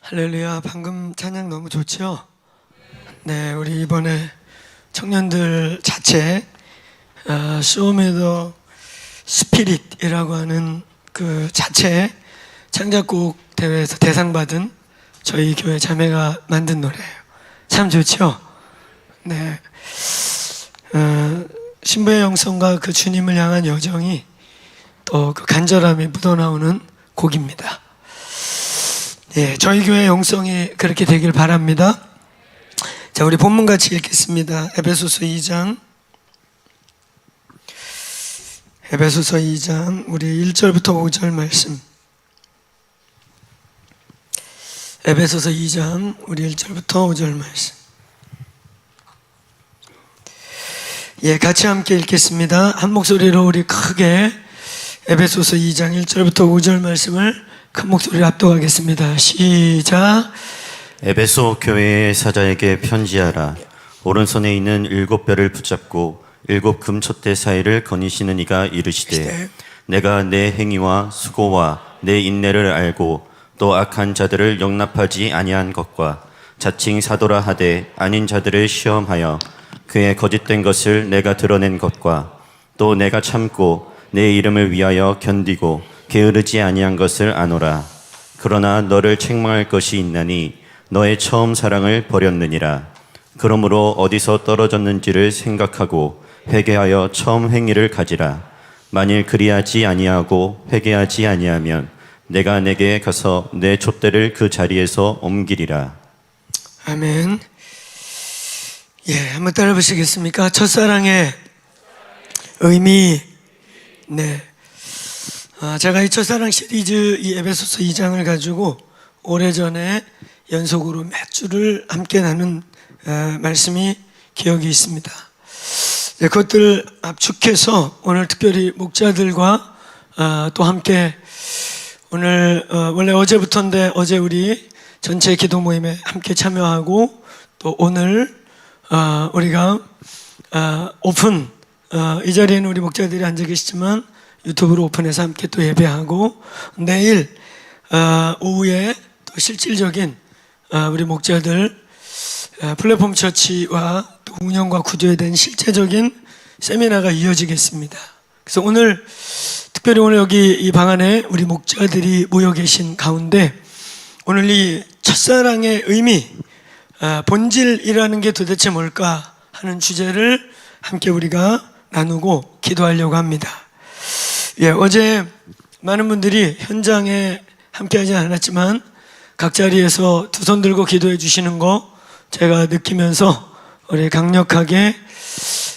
할렐루야. 방금 찬양 너무 좋죠? 네, 우리 이번에 청년들 자체 Show Me the Spirit이라고 하는 그 자체 창작곡 대회에서 대상 받은 저희 교회 자매가 만든 노래예요. 참 좋죠? 네, 신부의 영성과 그 주님을 향한 여정이 또 그 간절함이 묻어나오는 곡입니다. 예, 저희 교회 영성이 그렇게 되길 바랍니다. 자, 우리 본문 같이 읽겠습니다. 에베소서 2장 우리 1절부터 5절 말씀. 에베소서 2장 우리 1절부터 5절 말씀. 예, 같이 함께 읽겠습니다. 한 목소리로 우리 크게 에베소서 2장 1절부터 5절 말씀을 큰 목소리로 합독하겠습니다. 시작. 에베소 교회의 사자에게 편지하라. 오른손에 있는 7뼈를 붙잡고 7 금촛대 사이를 거니시는 이가 이르시되, 내가 내 행위와 수고와 내 인내를 알고 또 악한 자들을 용납하지 아니한 것과 자칭 사도라 하되 아닌 자들을 시험하여 그의 거짓된 것을 내가 드러낸 것과 또 내가 참고 내 이름을 위하여 견디고 게으르지 아니한 것을 아노라. 그러나 너를 책망할 것이 있나니 너의 처음 사랑을 버렸느니라. 그러므로 어디서 떨어졌는지를 생각하고 회개하여 처음 행위를 가지라. 만일 그리하지 아니하고 회개하지 아니하면 내가 내게 가서 내 촛대를 그 자리에서 옮기리라. 아멘. 예, 한번 따라 보시겠습니까? 첫사랑의 의미. 네. 제가 이 첫사랑 시리즈 이 에베소서 2장을 가지고 오래전에 연속으로 몇 주를 함께 나눈 말씀이 기억이 있습니다. 그것들을 압축해서 오늘 특별히 목자들과 또 함께 오늘 원래 어제부터인데 어제 우리 전체 기도 모임에 함께 참여하고 또 오늘 우리가 오픈 이 자리에는 우리 목자들이 앉아 계시지만 유튜브로 오픈해서 함께 또 예배하고 내일 오후에 또 실질적인 우리 목자들 플랫폼 처치와 또 운영과 구조에 대한 실제적인 세미나가 이어지겠습니다. 그래서 오늘 특별히 오늘 여기 이 방 안에 우리 목자들이 모여 계신 가운데 오늘 이 첫사랑의 의미, 본질이라는 게 도대체 뭘까 하는 주제를 함께 우리가 나누고 기도하려고 합니다. 예, 어제 많은 분들이 현장에 함께하지 않았지만 각 자리에서 두 손 들고 기도해 주시는 거 제가 느끼면서 우리 강력하게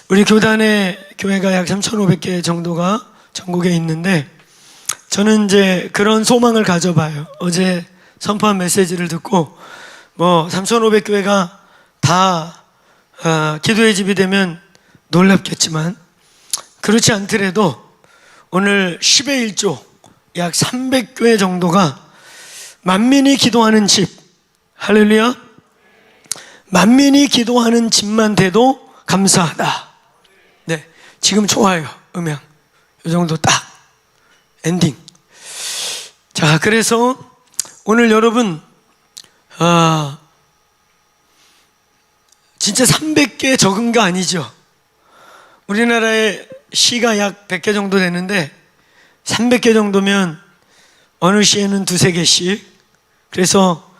우리 교단의 교회가 약 3,500개 정도가 전국에 있는데 저는 이제 그런 소망을 가져봐요. 어제 선포한 메시지를 듣고 뭐 3,500교회가 다 기도의 집이 되면 놀랍겠지만 그렇지 않더라도 오늘 10의 1조 약 300교회 정도가 만민이 기도하는 집, 할렐루야, 만민이 기도하는 집만 돼도 감사하다. 네, 지금 좋아요. 음향 이 정도 딱 엔딩. 자, 그래서 오늘 여러분 진짜 300개 적은 거 아니죠? 우리나라에 시가 약 100개 정도 되는데 300개 정도면 어느 시에는 2-3개씩. 그래서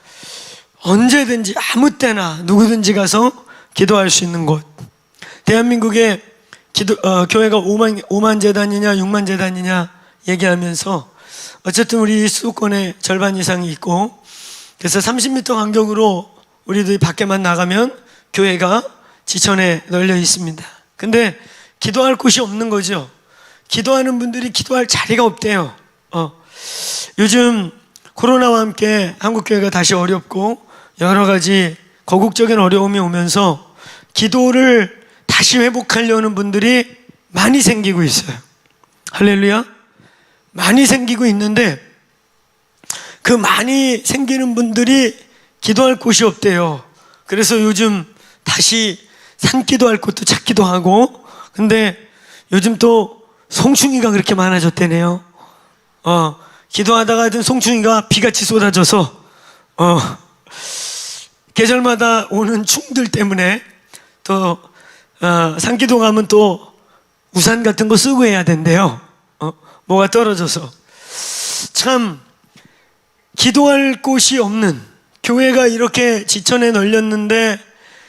언제든지 아무 때나 누구든지 가서 기도할 수 있는 곳. 대한민국에 교회가 5만 재단이냐 6만 재단이냐 얘기하면서 어쨌든 우리 수도권의 절반 이상이 있고 그래서 30m 간격으로 우리들이 밖에만 나가면 교회가 지천에 널려 있습니다. 근데 기도할 곳이 없는 거죠. 기도하는 분들이 기도할 자리가 없대요. 요즘 코로나와 함께 한국교회가 다시 어렵고 여러 가지 거국적인 어려움이 오면서 기도를 다시 회복하려는 분들이 많이 생기고 있어요. 할렐루야. 많이 생기고 있는데 그 많이 생기는 분들이 기도할 곳이 없대요. 그래서 요즘 다시 산기도할 곳도 찾기도 하고 근데 요즘 또 송충이가 그렇게 많아졌대네요. 기도하다가 하여튼 송충이가 비같이 쏟아져서 계절마다 오는 충들 때문에 또 산기도 가면 또 우산 같은 거 쓰고 해야 된대요. 뭐가 떨어져서. 참 기도할 곳이 없는, 교회가 이렇게 지천에 널렸는데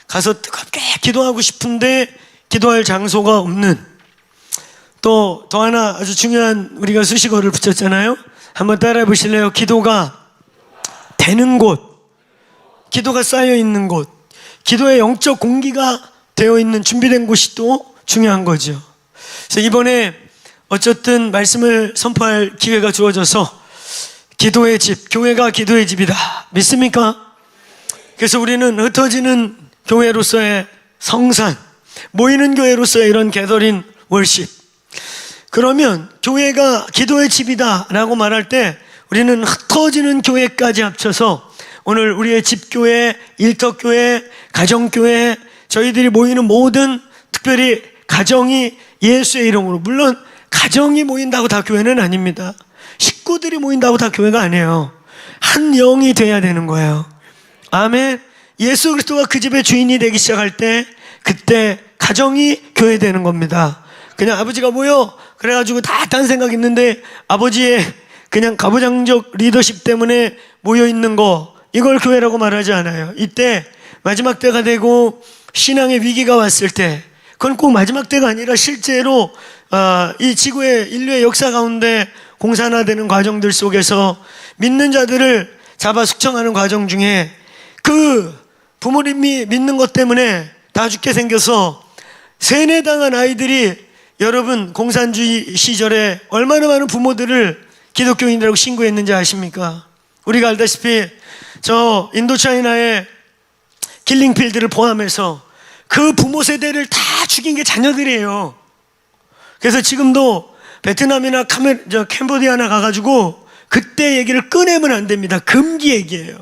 가서 뜨겁게 기도하고 싶은데 기도할 장소가 없는, 또 더 하나 아주 중요한, 우리가 수식어를 붙였잖아요. 한번 따라해 보실래요? 기도가 되는 곳, 기도가 쌓여 있는 곳, 기도의 영적 공기가 되어 있는, 준비된 곳이 또 중요한 거죠. 그래서 이번에 어쨌든 말씀을 선포할 기회가 주어져서 기도의 집, 교회가 기도의 집이다. 믿습니까? 그래서 우리는 흩어지는 교회로서의 성산, 모이는 교회로서의 이런 게더링 월십. 그러면 교회가 기도의 집이다 라고 말할 때 우리는 흩어지는 교회까지 합쳐서 오늘 우리의 집교회, 일터교회, 가정교회, 저희들이 모이는 모든, 특별히 가정이 예수의 이름으로, 물론 가정이 모인다고 다 교회는 아닙니다. 식구들이 모인다고 다 교회가 아니에요. 한 영이 돼야 되는 거예요. 아멘. 예수 그리스도가 그 집의 주인이 되기 시작할 때 그때 가정이 교회 되는 겁니다. 그냥 아버지가 모여 그래가지고 다 딴 생각 있는데 아버지의 그냥 가부장적 리더십 때문에 모여 있는 거, 이걸 교회라고 말하지 않아요. 이때 마지막 때가 되고 신앙의 위기가 왔을 때, 그건 꼭 마지막 때가 아니라 실제로 이 지구의 인류의 역사 가운데 공산화되는 과정들 속에서 믿는 자들을 잡아 숙청하는 과정 중에 그 부모님이 믿는 것 때문에 다 죽게 생겨서 세뇌당한 아이들이, 여러분 공산주의 시절에 얼마나 많은 부모들을 기독교인이라고 신고했는지 아십니까? 우리가 알다시피 저 인도차이나의 킬링필드를 포함해서 그 부모 세대를 다 죽인 게 자녀들이에요. 그래서 지금도 베트남이나 캄보디아나 가가지고 그때 얘기를 꺼내면 안 됩니다. 금기 얘기예요.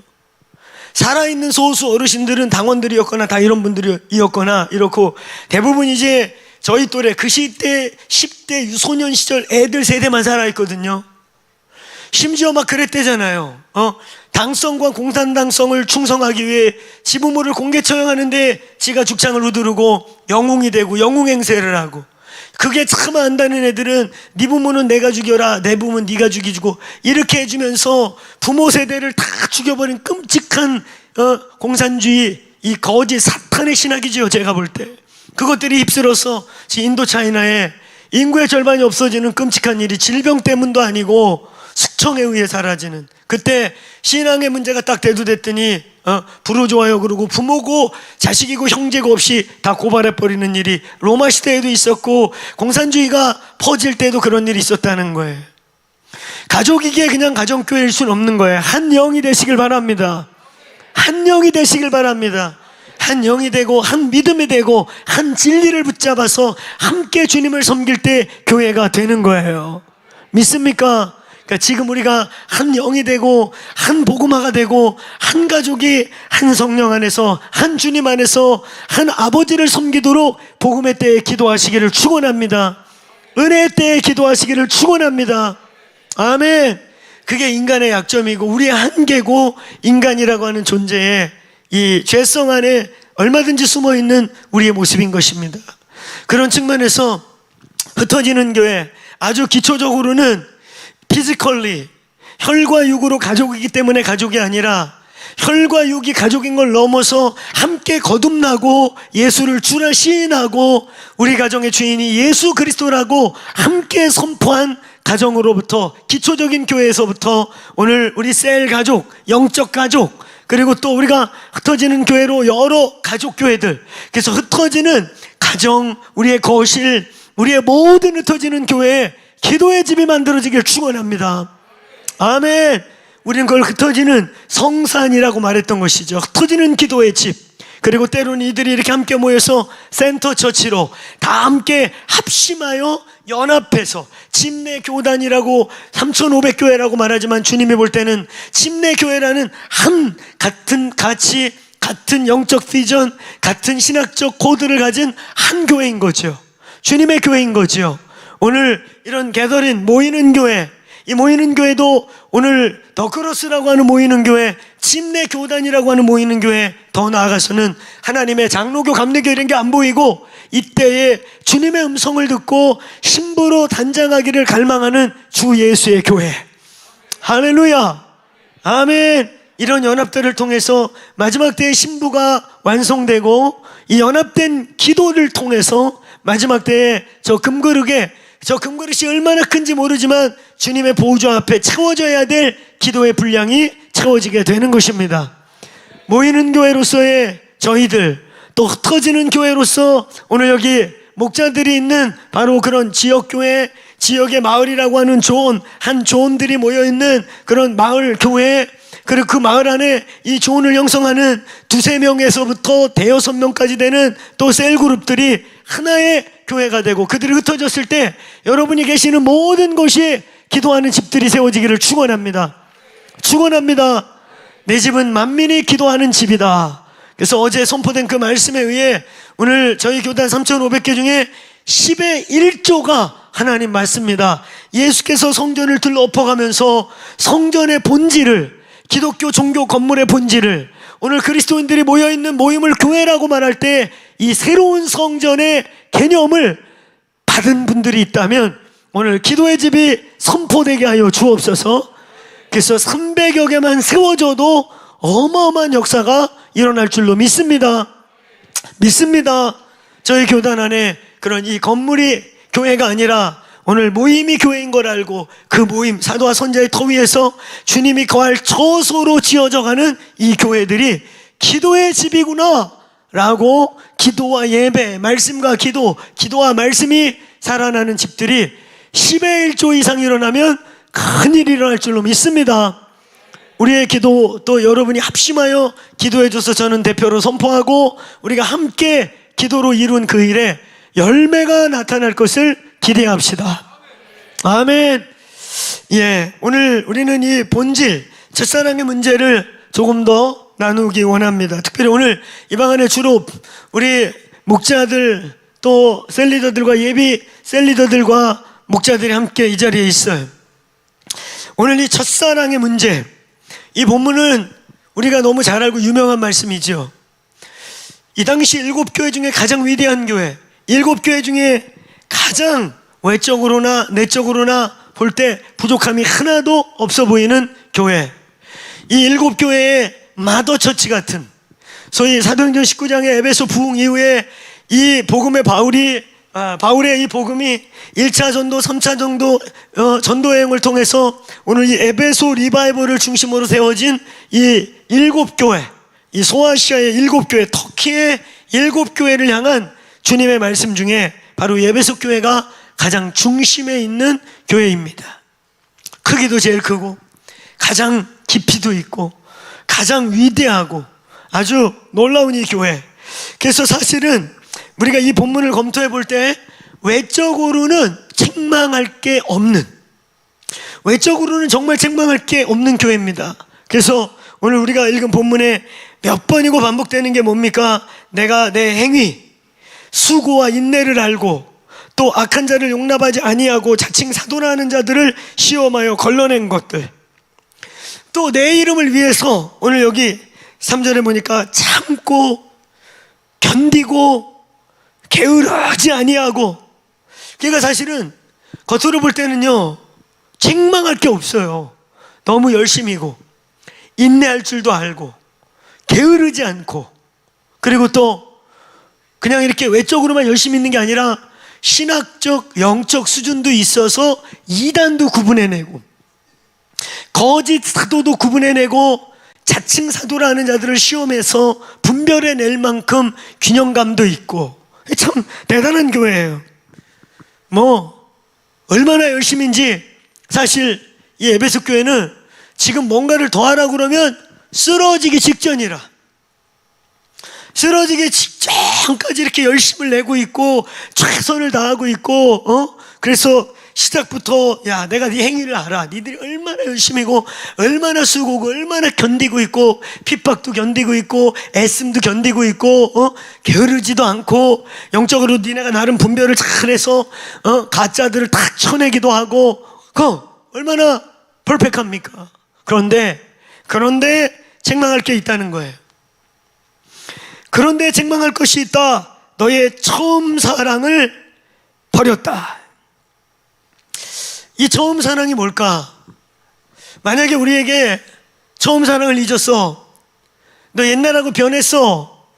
살아있는 소수 어르신들은 당원들이었거나 다 이런 분들이었거나 이렇고, 대부분 이제 저희 또래 그 시대 10대 유소년 시절 애들 세대만 살아있거든요. 심지어 막 그랬대잖아요. 당성과 공산당성을 충성하기 위해 지부모를 공개 처형하는데 지가 죽창을 후두르고 영웅이 되고 영웅 행세를 하고, 그게 참 안다는 애들은 네 부모는 내가 죽여라, 내 부모는 네가 죽이고, 이렇게 해주면서 부모 세대를 다 죽여버린 끔찍한 공산주의, 이 거짓 사탄의 신학이죠. 제가 볼 때 그것들이 휩쓸어서 인도차이나에 인구의 절반이 없어지는 끔찍한 일이 질병 때문도 아니고 숙청에 의해 사라지는, 그때 신앙의 문제가 딱 대두됐더니 부르조아요 그러고 부모고 자식이고 형제고 없이 다 고발해버리는 일이 로마 시대에도 있었고 공산주의가 퍼질 때도 그런 일이 있었다는 거예요. 가족이기에 그냥 가정교회일 수는 없는 거예요. 한 영이 되시길 바랍니다. 한 영이 되시길 바랍니다. 한 영이 되고 한 믿음이 되고 한 진리를 붙잡아서 함께 주님을 섬길 때 교회가 되는 거예요. 믿습니까? 그러니까 지금 우리가 한 영이 되고 한 복음화가 되고 한 가족이 한 성령 안에서 한 주님 안에서 한 아버지를 섬기도록 복음의 때에 기도하시기를 축원합니다. 은혜의 때에 기도하시기를 축원합니다. 아멘. 그게 인간의 약점이고 우리의 한계고, 인간이라고 하는 존재의 이 죄성 안에 얼마든지 숨어있는 우리의 모습인 것입니다. 그런 측면에서 흩어지는 교회, 아주 기초적으로는 피지컬리 혈과 육으로 가족이기 때문에 가족이 아니라 혈과 육이 가족인 걸 넘어서 함께 거듭나고 예수를 주라 시인하고 우리 가정의 주인이 예수 그리스도라고 함께 선포한 가정으로부터, 기초적인 교회에서부터 오늘 우리 셀 가족, 영적 가족, 그리고 또 우리가 흩어지는 교회로 여러 가족 교회들, 그래서 흩어지는 가정, 우리의 거실, 우리의 모든 흩어지는 교회에 기도의 집이 만들어지길 축원합니다. 아멘. 우리는 그걸 흩어지는 성산이라고 말했던 것이죠. 흩어지는 기도의 집. 그리고 때로는 이들이 이렇게 함께 모여서 센터 처치로 다 함께 합심하여 연합해서 침례 교단이라고 3,500교회라고 말하지만 주님이 볼 때는 침례 교회라는 같은 영적 비전, 같은 신학적 코드를 가진 한 교회인 거죠. 주님의 교회인 거죠. 오늘 이런 게더링 모이는 교회, 이 모이는 교회도 오늘 더크로스라고 하는 모이는 교회, 침례 교단이라고 하는 모이는 교회, 더 나아가서는 하나님의 장로교, 감리교 이런 게 안 보이고 이때에 주님의 음성을 듣고 신부로 단장하기를 갈망하는 주 예수의 교회. 할렐루야, 아멘. 이런 연합들을 통해서 마지막 때의 신부가 완성되고 이 연합된 기도를 통해서 마지막 때에 저 금그릇이 얼마나 큰지 모르지만 주님의 보좌 앞에 채워져야 될 기도의 분량이 채워지게 되는 것입니다. 모이는 교회로서의 저희들, 또 흩어지는 교회로서 오늘 여기 목자들이 있는 바로 그런 지역교회, 지역의 마을이라고 하는 한 조원들이 모여있는 그런 마을 교회, 그리고 그 마을 안에 이 조원을 형성하는 2~3명에서부터 대여섯 명까지 되는 또 셀그룹들이 하나의 교회가 되고 그들이 흩어졌을 때 여러분이 계시는 모든 곳이 기도하는 집들이 세워지기를 축원합니다. 축원합니다. 내 집은 만민이 기도하는 집이다. 그래서 어제 선포된 그 말씀에 의해 오늘 저희 교단 3,500개 중에 10의 1조가 하나님 말씀입니다. 예수께서 성전을 들엎어가면서 성전의 본질을, 기독교 종교 건물의 본질을, 오늘 그리스도인들이 모여있는 모임을 교회라고 말할 때 이 새로운 성전의 개념을 받은 분들이 있다면 오늘 기도의 집이 선포되게 하여 주옵소서. 그래서 300여 개만 세워져도 어마어마한 역사가 일어날 줄로 믿습니다. 믿습니다. 저희 교단 안에 그런 이 건물이 교회가 아니라 오늘 모임이 교회인 걸 알고 그 모임, 사도와 선자의 터 위에서 주님이 거할 처소로 지어져 가는 이 교회들이 기도의 집이구나 라고 기도와 예배, 말씀과 기도와 말씀이 살아나는 집들이 10의 1조 이상 일어나면 큰일이 일어날 줄로 믿습니다. 우리의 기도, 또 여러분이 합심하여 기도해줘서 저는 대표로 선포하고 우리가 함께 기도로 이룬 그 일에 열매가 나타날 것을 기대합시다. 아멘. 예, 오늘 우리는 이 본질, 첫사랑의 문제를 조금 더 나누기 원합니다. 특별히 오늘 이 방 안에 주로 우리 목자들 또 셀리더들과 예비 셀리더들과 목자들이 함께 이 자리에 있어요. 오늘 이 첫사랑의 문제, 이 본문은 우리가 너무 잘 알고 유명한 말씀이죠. 이 당시 7교회 중에 가장 위대한 교회, 7교회 중에 가장 외적으로나 내적으로나 볼 때 부족함이 하나도 없어 보이는 교회, 이 7교회의 마더처치 같은, 소위 사도행전 19장의 에베소 부흥 이후에 이 복음의 바울의 이 복음이 1차 전도, 3차 전도, 전도 여행을 통해서 오늘 이 에베소 리바이벌을 중심으로 세워진 이 7교회, 이 소아시아의 7교회, 터키의 7교회를 향한 주님의 말씀 중에 바로 이 에베소 교회가 가장 중심에 있는 교회입니다. 크기도 제일 크고 가장 깊이도 있고 가장 위대하고 아주 놀라운 이 교회. 그래서 사실은 우리가 이 본문을 검토해 볼 때 외적으로는 책망할 게 없는, 외적으로는 정말 책망할 게 없는 교회입니다. 그래서 오늘 우리가 읽은 본문에 몇 번이고 반복되는 게 뭡니까? 내가 내 행위, 수고와 인내를 알고 또 악한 자를 용납하지 아니하고 자칭 사도라는 자들을 시험하여 걸러낸 것들, 또 내 이름을 위해서 오늘 여기 3절에 보니까 참고 견디고 게으르지 아니하고, 그러니까 사실은 겉으로 볼 때는요 책망할 게 없어요. 너무 열심이고 인내할 줄도 알고 게으르지 않고, 그리고 또 그냥 이렇게 외적으로만 열심히 있는 게 아니라 신학적 영적 수준도 있어서 이단도 구분해내고 거짓 사도도 구분해내고 자칭 사도라는 자들을 시험해서 분별해낼 만큼 균형감도 있고 참 대단한 교회예요. 뭐 얼마나 열심인지, 사실 이 에베소 교회는 지금 뭔가를 더 하라고 그러면 쓰러지기 직전이라, 쓰러지기 직전까지 이렇게 열심을 내고 있고 최선을 다하고 있고, 그래서 시작부터 야 내가 네 행위를 알아, 니들이 얼마나 열심이고 얼마나 수고고 얼마나 견디고 있고 핍박도 견디고 있고 애씀도 견디고 있고 게으르지도 않고 영적으로 니네가 나름 분별을 잘해서 가짜들을 다 쳐내기도 하고 얼마나 퍼펙트합니까? 그런데 책망할 게 있다는 거예요. 그런데 책망할 것이 있다. 너의 처음 사랑을 버렸다. 이 처음 사랑이 뭘까? 만약에 우리에게 처음 사랑을 잊었어. 너 옛날하고 변했어.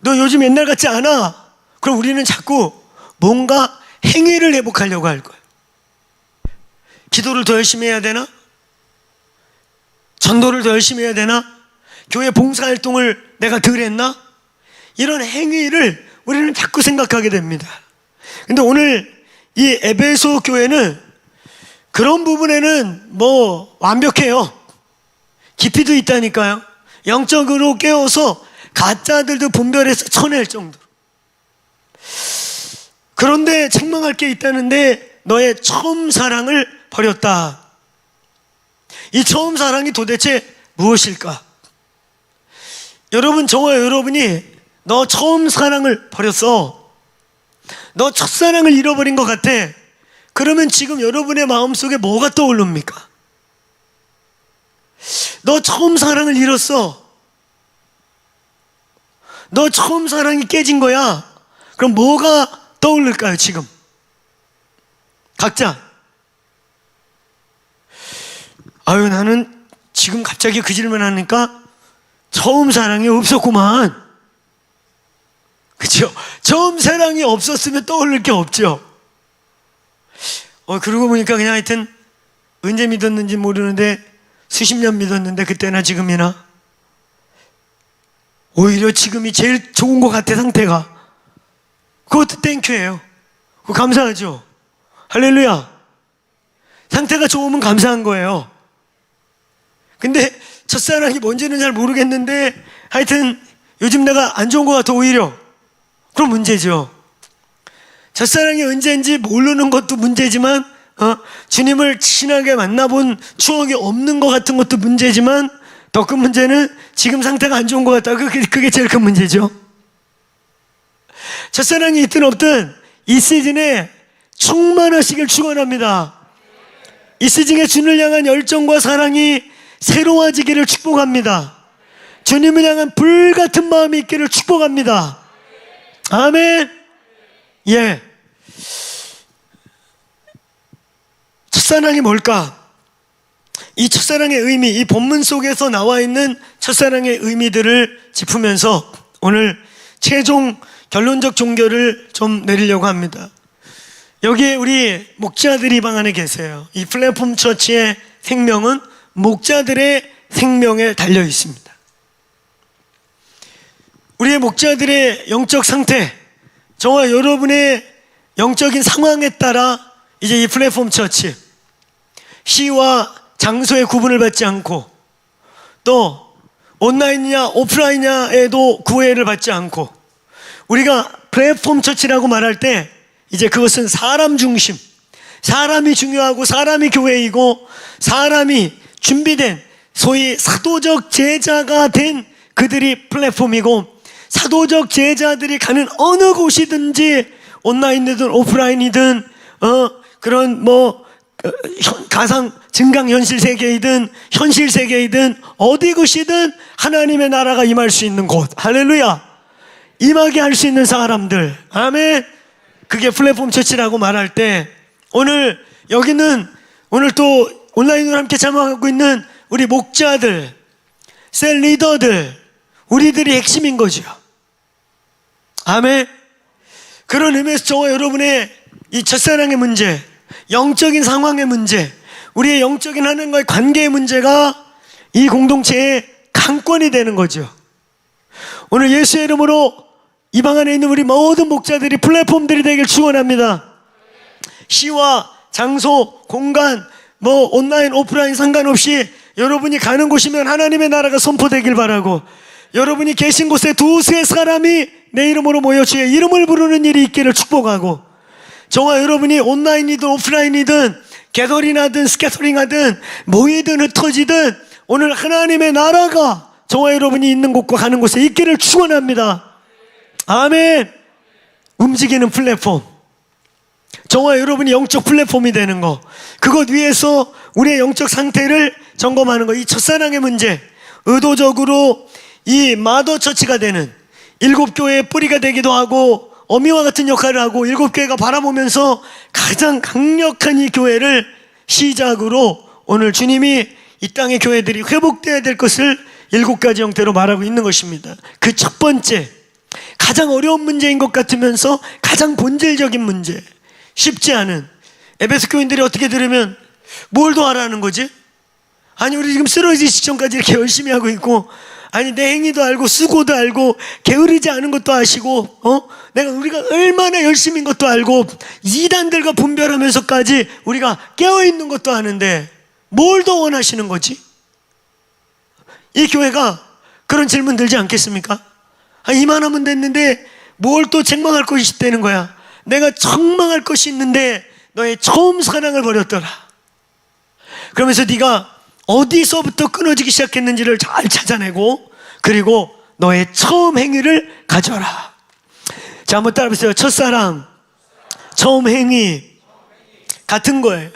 너 요즘 옛날 같지 않아. 그럼 우리는 자꾸 뭔가 행위를 회복하려고 할 거예요. 기도를 더 열심히 해야 되나? 전도를 더 열심히 해야 되나? 교회 봉사활동을 내가 덜 했나? 이런 행위를 우리는 자꾸 생각하게 됩니다. 근데 오늘 이 에베소 교회는 그런 부분에는 뭐 완벽해요. 깊이도 있다니까요. 영적으로 깨워서 가짜들도 분별해서 쳐낼 정도로. 그런데 책망할 게 있다는데 너의 처음 사랑을 버렸다. 이 처음 사랑이 도대체 무엇일까? 여러분, 저와 여러분이 너 처음 사랑을 버렸어. 너 첫사랑을 잃어버린 것 같아. 그러면 지금 여러분의 마음속에 뭐가 떠오릅니까? 너 처음 사랑을 잃었어. 너 처음 사랑이 깨진 거야. 그럼 뭐가 떠오를까요, 지금? 각자. 아유, 나는 지금 갑자기 그 질문 하니까 처음 사랑이 없었구만. 그쵸? 처음 사랑이 없었으면 떠오를 게 없죠. 그러고 보니까 그냥 하여튼 언제 믿었는지 모르는데 수십 년 믿었는데 그때나 지금이나 오히려 지금이 제일 좋은 것 같아, 상태가. 그것도 땡큐예요. 그거 감사하죠. 할렐루야. 상태가 좋으면 감사한 거예요. 근데 첫사랑이 뭔지는 잘 모르겠는데 하여튼 요즘 내가 안 좋은 것 같아, 오히려. 그럼 문제죠. 첫사랑이 언제인지 모르는 것도 문제지만 주님을 친하게 만나본 추억이 없는 것 같은 것도 문제지만 더 큰 문제는 지금 상태가 안 좋은 것 같다. 그게 제일 큰 문제죠. 첫사랑이 있든 없든 이 시즌에 충만하시길 축원합니다. 이 시즌에 주님을 향한 열정과 사랑이 새로워지기를 축복합니다. 주님을 향한 불같은 마음이 있기를 축복합니다. 아멘. 예. 첫사랑이 뭘까? 이 첫사랑의 의미, 이 본문 속에서 나와 있는 첫사랑의 의미들을 짚으면서 오늘 최종 결론적 종결을 좀 내리려고 합니다. 여기에 우리 목자들이 방 안에 계세요. 이 플랫폼 처치의 생명은 목자들의 생명에 달려 있습니다. 우리의 목자들의 영적 상태, 저와 여러분의 영적인 상황에 따라 이제 이 플랫폼 처치, 시와 장소의 구분을 받지 않고 또 온라인이냐 오프라인이냐에도 구애를 받지 않고 우리가 플랫폼 처치라고 말할 때 이제 그것은 사람 중심, 사람이 중요하고 사람이 교회이고 사람이 준비된 소위 사도적 제자가 된 그들이 플랫폼이고 사도적 제자들이 가는 어느 곳이든지 온라인이든 오프라인이든 그런 가상 증강현실 세계이든 현실 세계이든 어디 곳이든 하나님의 나라가 임할 수 있는 곳, 할렐루야, 임하게 할 수 있는 사람들, 아멘. 그게 플랫폼 처치라고 말할 때 오늘 여기는 오늘 또 온라인으로 함께 참여하고 있는 우리 목자들, 셀 리더들, 우리들이 핵심인 거죠. 아멘. 그런 의미에서 저와 여러분의 이 첫사랑의 문제, 영적인 상황의 문제, 우리의 영적인 하나님과의 관계의 문제가 이 공동체의 강권이 되는 거죠. 오늘 예수의 이름으로 이 방 안에 있는 우리 모든 목자들이 플랫폼들이 되길 축원합니다. 시와 장소, 공간, 온라인, 오프라인 상관없이 여러분이 가는 곳이면 하나님의 나라가 선포되길 바라고, 여러분이 계신 곳에 두세 사람이 내 이름으로 모여 주의 이름을 부르는 일이 있기를 축복하고, 저와 여러분이 온라인이든 오프라인이든 개덜이나든 스캐터링하든 모이든 흩어지든 오늘 하나님의 나라가 저와 여러분이 있는 곳과 가는 곳에 있기를 축원합니다. 아멘. 움직이는 플랫폼, 저와 여러분이 영적 플랫폼이 되는 거, 그것 위에서 우리의 영적 상태를 점검하는 거. 이 첫사랑의 문제, 의도적으로 이 마더처치가 되는, 일곱 교회의 뿌리가 되기도 하고 어미와 같은 역할을 하고 일곱 교회가 바라보면서 가장 강력한 이 교회를 시작으로 오늘 주님이 이 땅의 교회들이 회복되어야 될 것을 7가지 형태로 말하고 있는 것입니다. 그 첫 번째, 가장 어려운 문제인 것 같으면서 가장 본질적인 문제, 쉽지 않은, 에베소 교인들이 어떻게 들으면 뭘 더 하라는 거지? 아니, 우리 지금 쓰러지기 직전까지 이렇게 열심히 하고 있고, 아니, 내 행위도 알고 수고도 알고 게으르지 않은 것도 아시고, 우리가 얼마나 열심인 것도 알고 이단들과 분별하면서까지 우리가 깨어있는 것도 아는데 뭘 더 원하시는 거지? 이 교회가 그런 질문 들지 않겠습니까? 이만하면 됐는데 뭘 또 책망할 것이 있다는 거야. 내가 책망할 것이 있는데 너의 처음 사랑을 버렸더라. 그러면서 네가 어디서부터 끊어지기 시작했는지를 잘 찾아내고, 그리고 너의 처음 행위를 가져라. 자, 한번 따라해보세요. 첫사랑, 처음 행위, 같은 거예요.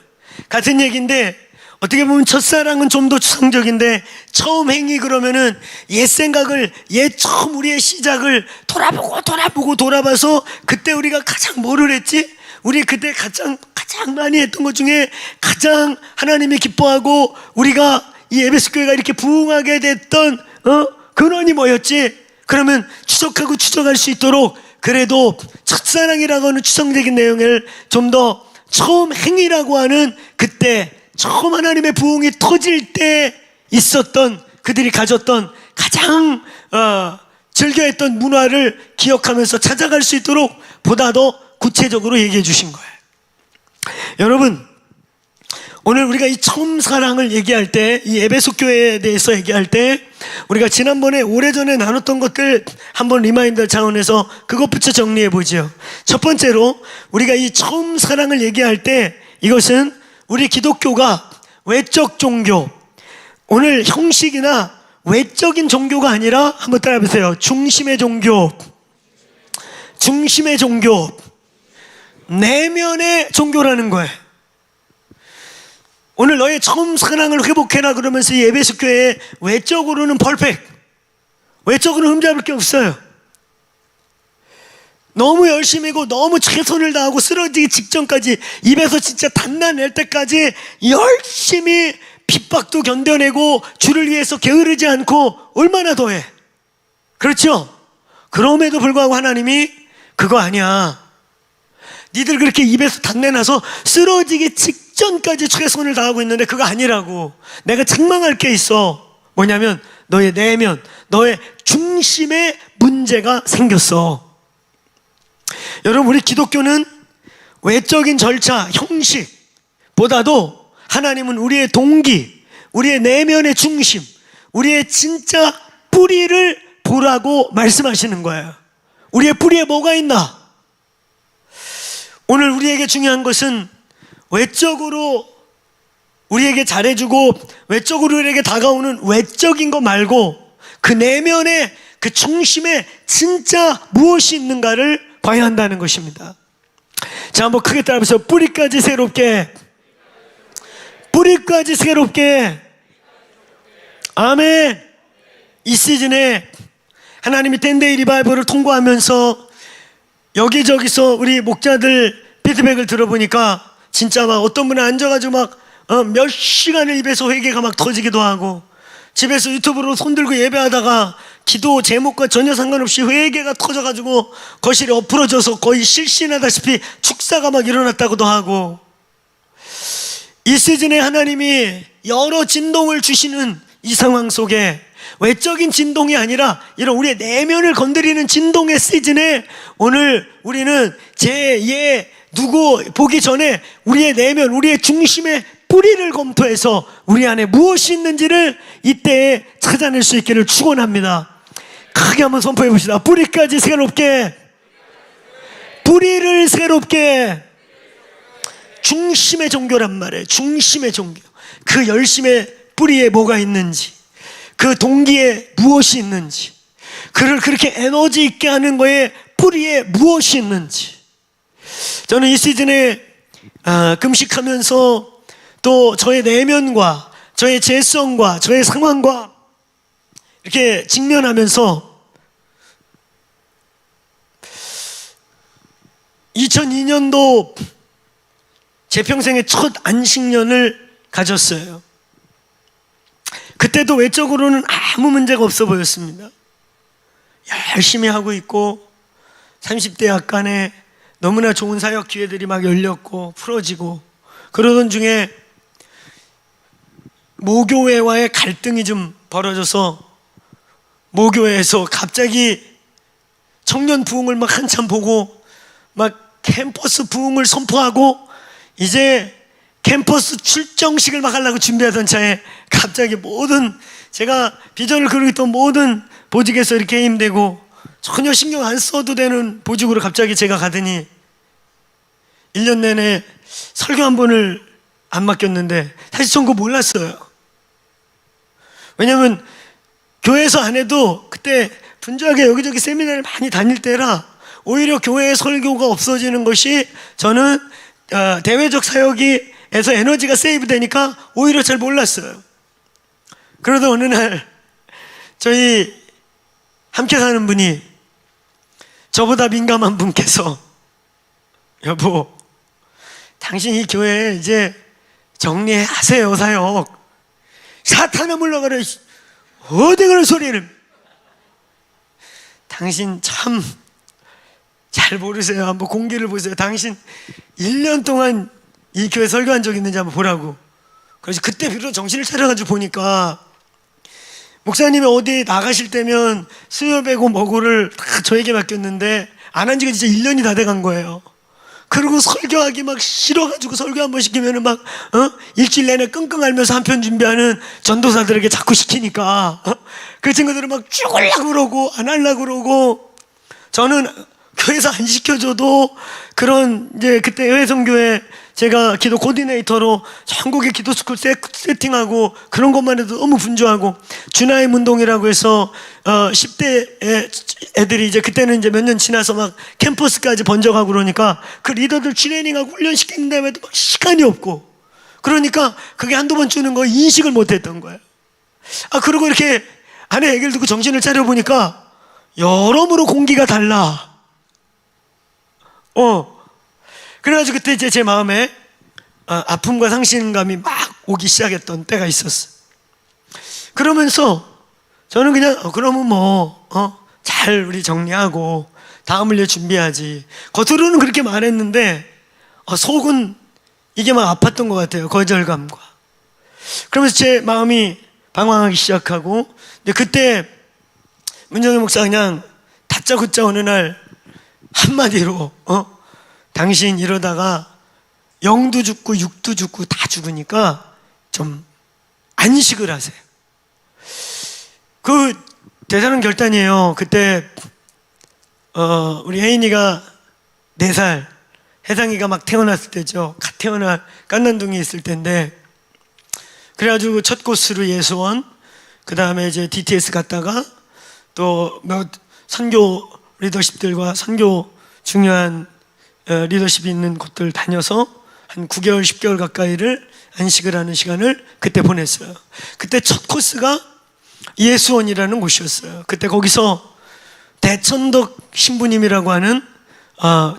같은 얘기인데, 어떻게 보면 첫사랑은 좀 더 추상적인데, 처음 행위 그러면은 옛 생각을, 옛 처음 우리의 시작을 돌아봐서 그때 우리가 가장 뭐를 했지? 우리 그때 가장 많이 했던 것 중에 가장 하나님이 기뻐하고 우리가 이 에베소 교회가 이렇게 부흥하게 됐던 근원이 뭐였지? 그러면 추적하고 추적할 수 있도록, 그래도 첫사랑이라고 하는 추상적인 내용을 좀 더 처음 행위라고 하는, 그때 처음 하나님의 부흥이 터질 때 있었던, 그들이 가졌던 가장 즐겨했던 문화를 기억하면서 찾아갈 수 있도록 보다 더 구체적으로 얘기해 주신 거예요. 여러분, 오늘 우리가 이 처음 사랑을 얘기할 때, 이 에베소 교회에 대해서 얘기할 때, 우리가 지난번에 오래전에 나눴던 것들 한번 리마인더 차원에서 그것부터 정리해 보죠. 첫 번째로, 우리가 이 처음 사랑을 얘기할 때, 이것은 우리 기독교가 외적 종교, 오늘 형식이나 외적인 종교가 아니라, 한번 따라해보세요. 중심의 종교, 중심의 종교, 내면의 종교라는 거예요. 오늘 너의 처음 사랑을 회복해라 그러면서 이 에베소 교회에 외적으로는 퍼펙트, 외적으로는 흠잡을 게 없어요. 너무 열심히고 너무 최선을 다하고 쓰러지기 직전까지, 입에서 진짜 단난 낼 때까지 열심히 핍박도 견뎌내고 주를 위해서 게으르지 않고 얼마나 더해. 그렇죠? 그럼에도 불구하고 하나님이 그거 아니야, 니들 그렇게 입에서 단내나서 쓰러지기 직전까지 최선을 다하고 있는데 그거 아니라고. 내가 책망할 게 있어. 뭐냐면 너의 내면, 너의 중심에 문제가 생겼어. 여러분, 우리 기독교는 외적인 절차, 형식보다도 하나님은 우리의 동기, 우리의 내면의 중심, 우리의 진짜 뿌리를 보라고 말씀하시는 거예요. 우리의 뿌리에 뭐가 있나? 오늘 우리에게 중요한 것은 외적으로 우리에게 잘해주고 외적으로 우리에게 다가오는 외적인 거 말고 그 내면에, 그 중심에 진짜 무엇이 있는가를 봐야 한다는 것입니다. 자, 한번 크게 따라해보세요. 뿌리까지 새롭게, 뿌리까지 새롭게. 아멘. 이 시즌에 하나님이 10데이 리바이벌을 통과하면서 여기저기서 우리 목자들 피드백을 들어보니까 진짜 막 어떤 분은 앉아가지고 막 몇 시간을 입에서 회개가 막 터지기도 하고, 집에서 유튜브로 손들고 예배하다가 기도 제목과 전혀 상관없이 회개가 터져가지고 거실에 엎으러져서 거의 실신하다시피 축사가 막 일어났다고도 하고, 이 시즌에 하나님이 여러 진동을 주시는 이 상황 속에 외적인 진동이 아니라 이런 우리의 내면을 건드리는 진동의 시즌에 오늘 우리는 제 누구 보기 전에 우리의 내면, 우리의 중심의 뿌리를 검토해서 우리 안에 무엇이 있는지를 이때에 찾아낼 수 있기를 축원합니다. 크게 한번 선포해 봅시다. 뿌리까지 새롭게, 뿌리를 새롭게. 중심의 종교란 말이에요. 중심의 종교. 그 열심의 뿌리에 뭐가 있는지, 그 동기에 무엇이 있는지, 그를 그렇게 에너지 있게 하는 거에 뿌리에 무엇이 있는지. 저는 이 시즌에 금식하면서 또 저의 내면과 저의 죄성과 저의 상황과 이렇게 직면하면서 2002년도 제 평생의 첫 안식년을 가졌어요. 그때도 외적으로는 아무 문제가 없어 보였습니다. 열심히 하고 있고 30대 약간에 너무나 좋은 사역 기회들이 막 열렸고 풀어지고 그러던 중에 모교회와의 갈등이 좀 벌어져서 모교회에서 갑자기 청년 부흥을 막 한참 보고 막 캠퍼스 부흥을 선포하고 이제 캠퍼스 출정식을 막 하려고 준비하던 차에 갑자기 모든 제가 비전을 그리고 있던 모든 보직에서 이렇게 해임되고 전혀 신경 안 써도 되는 보직으로 갑자기 제가 가더니 1년 내내 설교 한 번을 안 맡겼는데 사실 전 그거 몰랐어요. 왜냐면 교회에서 안 해도 그때 분주하게 여기저기 세미나를 많이 다닐 때라 오히려 교회의 설교가 없어지는 것이 저는 대외적 사역에서 에너지가 세이브 되니까 오히려 잘 몰랐어요. 그러다 어느 날 저희 함께 사는 분이 저보다 민감한 분께서 여보 당신 이 교회 이제 정리하세요 사역 사탄아 물러가라 어디 그런 소리를 당신 참 잘 모르세요. 한번 공기를 보세요. 당신 1년 동안 이 교회 설교한 적 있는지 한번 보라고. 그래서 그때 비로소 정신을 차려가지고 보니까 목사님이 어디 나가실 때면 수요 배고 뭐고를 다 저에게 맡겼는데 안 한 지가 진짜 1년이 다 돼간 거예요. 그리고 설교하기 막 싫어가지고 설교 한 번 시키면은 막 일주일 내내 끙끙 앓면서 한 편 준비하는 전도사들에게 자꾸 시키니까 그 친구들은 막 죽으려고 그러고 안 하려고 그러고 저는 교회에서 안 시켜줘도 그런 이제 그때 회성교회 제가 기도 코디네이터로 전국의 기도 스쿨 세팅하고 그런 것만 해도 너무 분주하고 주나임 운동이라고 해서 10대 애들이 이제 그때는 이제 몇 년 지나서 막 캠퍼스까지 번져가고 그러니까 그 리더들 트레이닝하고 훈련시키는 다음에도 막 시간이 없고 그러니까 그게 한두 번 주는 거 인식을 못 했던 거예요. 그리고 이렇게 아내 얘기를 듣고 정신을 차려보니까 여러모로 공기가 달라. 그래가지고 그때 이제 제 마음에 아픔과 상실감이 막 오기 시작했던 때가 있었어. 그러면서 저는 그냥 그러면 뭐 잘 우리 정리하고 다음을 위해 준비하지. 겉으로는 그렇게 말했는데 속은 이게 막 아팠던 것 같아요. 거절감과. 그러면서 제 마음이 방황하기 시작하고 근데 그때 문정희 목사 그냥 다짜고짜 어느 날 한마디로 당신 이러다가 영도 죽고 육도 죽고 다 죽으니까 좀 안식을 하세요. 그 대단한 결단이에요. 그때 우리 혜인이가 4살, 혜상이가 막 태어났을 때죠. 갓 태어난 깐난둥이 있을 때인데 그래가지고 첫 코스로 예수원, 그 다음에 이제 DTS 갔다가 또 몇 선교 리더십들과 선교 중요한 리더십이 있는 곳들 다녀서 한 9개월, 10개월 가까이를 안식을 하는 시간을 그때 보냈어요. 그때 첫 코스가 예수원이라는 곳이었어요. 그때 거기서 대천덕 신부님이라고 하는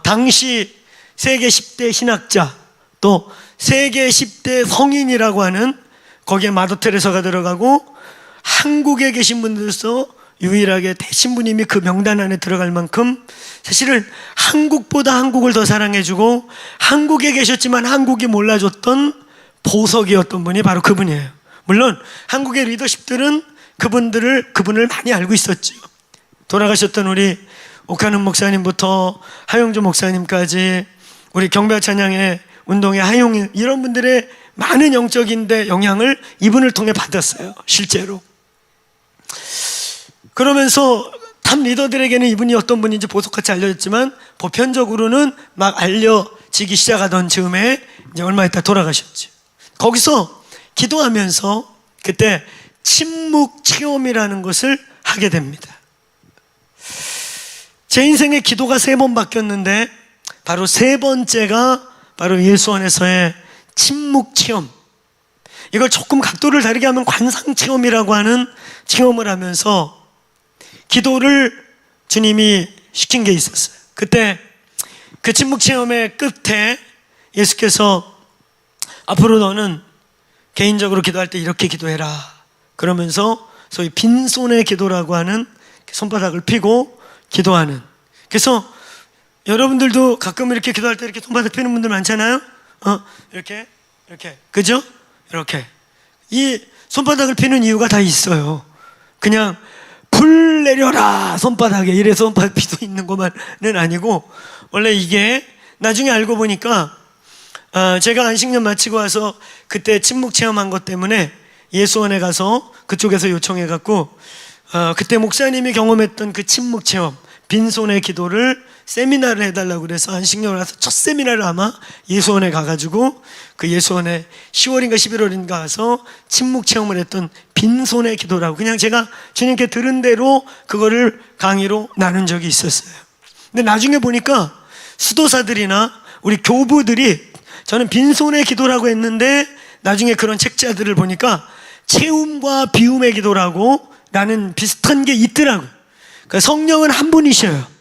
당시 세계 10대 신학자 또 세계 10대 성인이라고 하는 거기에 마더테레사가 들어가고 한국에 계신 분들서 유일하게 대신부님이 그 명단 안에 들어갈 만큼 사실은 한국보다 한국을 더 사랑해주고 한국에 계셨지만 한국이 몰라줬던 보석이었던 분이 바로 그분이에요. 물론 한국의 리더십들은 그분을 많이 알고 있었죠. 돌아가셨던 우리 옥하는 목사님부터 하용조 목사님까지 우리 경배 찬양의 운동의 하용 이런 분들의 많은 영적인데 영향을 이분을 통해 받았어요. 실제로. 그러면서 탑 리더들에게는 이분이 어떤 분인지 보석같이 알려졌지만 보편적으로는 막 알려지기 시작하던 즈음에 이제 얼마 있다 돌아가셨죠. 거기서 기도하면서 그때 침묵 체험이라는 것을 하게 됩니다. 제 인생에 기도가 3번 바뀌었는데 바로 세 번째가 바로 예수 안에서의 침묵 체험. 이걸 조금 각도를 다르게 하면 관상 체험이라고 하는 체험을 하면서 기도를 주님이 시킨 게 있었어요. 그때 그 침묵 체험의 끝에 예수께서 앞으로 너는 개인적으로 기도할 때 이렇게 기도해라 그러면서 소위 빈손의 기도라고 하는 손바닥을 펴고 기도하는. 그래서 여러분들도 가끔 이렇게 기도할 때 이렇게 손바닥 펴는 분들 많잖아요. 이렇게 그죠? 이렇게 이 손바닥을 펴는 이유가 다 있어요. 그냥 불 내려라 손바닥에 이래서 손바닥 피도 있는 것만은 아니고, 원래 이게 나중에 알고 보니까 제가 안식년 마치고 와서 그때 침묵 체험한 것 때문에 예수원에 가서 그쪽에서 요청해 갖고 그때 목사님이 경험했던 그 침묵 체험, 빈손의 기도를 세미나를 해달라고 그래서 안식년을 와서 첫 세미나를 아마 예수원에 가가지고 그 예수원에 10월인가 11월인가 가서 침묵 체험을 했던 빈손의 기도라고, 그냥 제가 주님께 들은 대로 그거를 강의로 나눈 적이 있었어요. 근데 나중에 보니까 수도사들이나 우리 교부들이 저는 빈손의 기도라고 했는데 나중에 그런 책자들을 보니까 채움과 비움의 기도라고 라는 비슷한 게 있더라고요. 그러니까 성령은 한 분이셔요.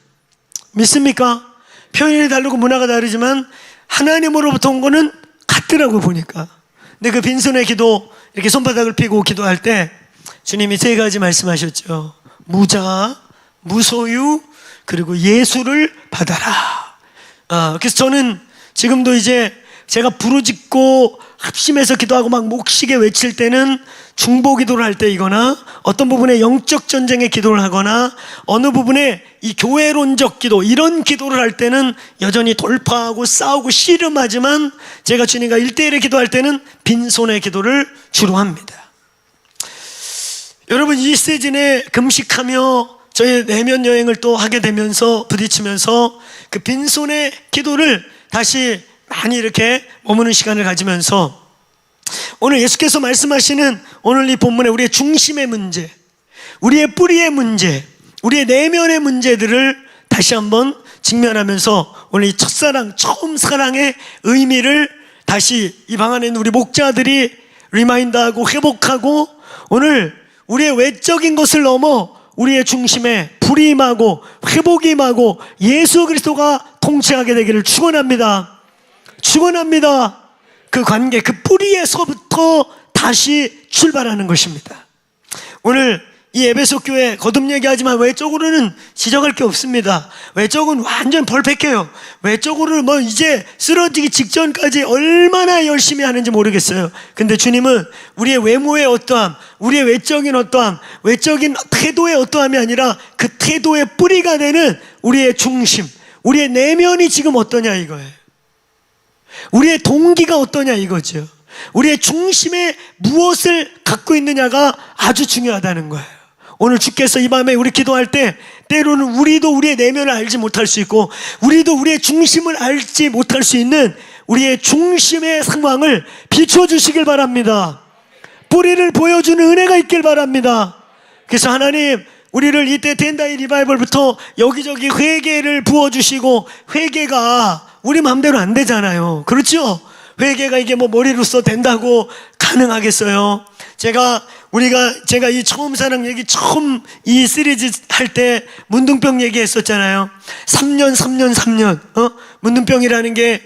믿습니까? 표현이 다르고 문화가 다르지만 하나님으로부터 온 거는 같더라고 보니까. 근데 그 빈손의 기도, 이렇게 손바닥을 펴고 기도할 때 주님이 세 가지 말씀하셨죠. 무자, 무소유, 그리고 예수를 받아라. 그래서 저는 지금도 이제 제가 부르짖고 합심해서 기도하고 막 목시게 외칠 때는 중보 기도를 할 때이거나 어떤 부분에 영적 전쟁의 기도를 하거나 어느 부분에 이 교회론적 기도, 이런 기도를 할 때는 여전히 돌파하고 싸우고 씨름하지만 제가 주님과 1대1의 기도할 때는 빈손의 기도를 주로 합니다. 여러분, 이 시즌에 금식하며 저희 내면 여행을 또 하게 되면서 부딪히면서 그 빈손의 기도를 다시 많이 이렇게 머무는 시간을 가지면서 오늘 예수께서 말씀하시는 오늘 이 본문에 우리의 중심의 문제, 우리의 뿌리의 문제, 우리의 내면의 문제들을 다시 한번 직면하면서 오늘 이 첫사랑, 처음 사랑의 의미를 다시 이 방 안에 있는 우리 목자들이 리마인드하고 회복하고 오늘 우리의 외적인 것을 넘어 우리의 중심에 불이 임하고 회복이 임하고 예수 그리스도가 통치하게 되기를 축원합니다. 축원합니다. 그 관계, 그 뿌리에서부터 다시 출발하는 것입니다. 오늘 이 에베소 교회 거듭 얘기하지만 외적으로는 지적할 게 없습니다. 외적은 완전 벌백해요. 외적으로 뭐 이제 쓰러지기 직전까지 얼마나 열심히 하는지 모르겠어요. 근데 주님은 우리의 외모의 어떠함, 우리의 외적인 어떠함, 외적인 태도의 어떠함이 아니라 그 태도의 뿌리가 되는 우리의 중심, 우리의 내면이 지금 어떠냐 이거예요. 우리의 동기가 어떠냐 이거죠. 우리의 중심에 무엇을 갖고 있느냐가 아주 중요하다는 거예요. 오늘 주께서 이 밤에 우리 기도할 때 때로는 우리도 우리의 내면을 알지 못할 수 있고 우리도 우리의 중심을 알지 못할 수 있는 우리의 중심의 상황을 비춰주시길 바랍니다. 뿌리를 보여주는 은혜가 있길 바랍니다. 그래서 하나님, 우리를 이때 텐다이 리바이벌부터 여기저기 회개를 부어주시고, 회개가 우리 마음대로 안 되잖아요. 그렇죠? 회개가 이게 뭐 머리로써 된다고 가능하겠어요? 제가 이 처음 사랑 얘기 처음 이 시리즈 할 때 문둥병 얘기했었잖아요. 3년 문둥병이라는 게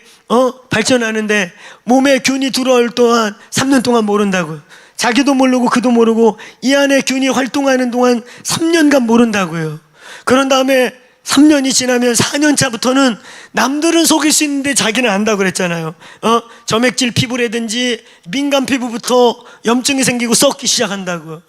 발전하는데 몸에 균이 들어올 동안 3년 동안 모른다고요. 자기도 모르고 그도 모르고 이 안에 균이 활동하는 동안 3년간 모른다고요. 그런 다음에 3년이 지나면 4년 차부터는 남들은 속일 수 있는데 자기는 안다고 그랬잖아요. 점액질 피부라든지 민감 피부부터 염증이 생기고 썩기 시작한다고.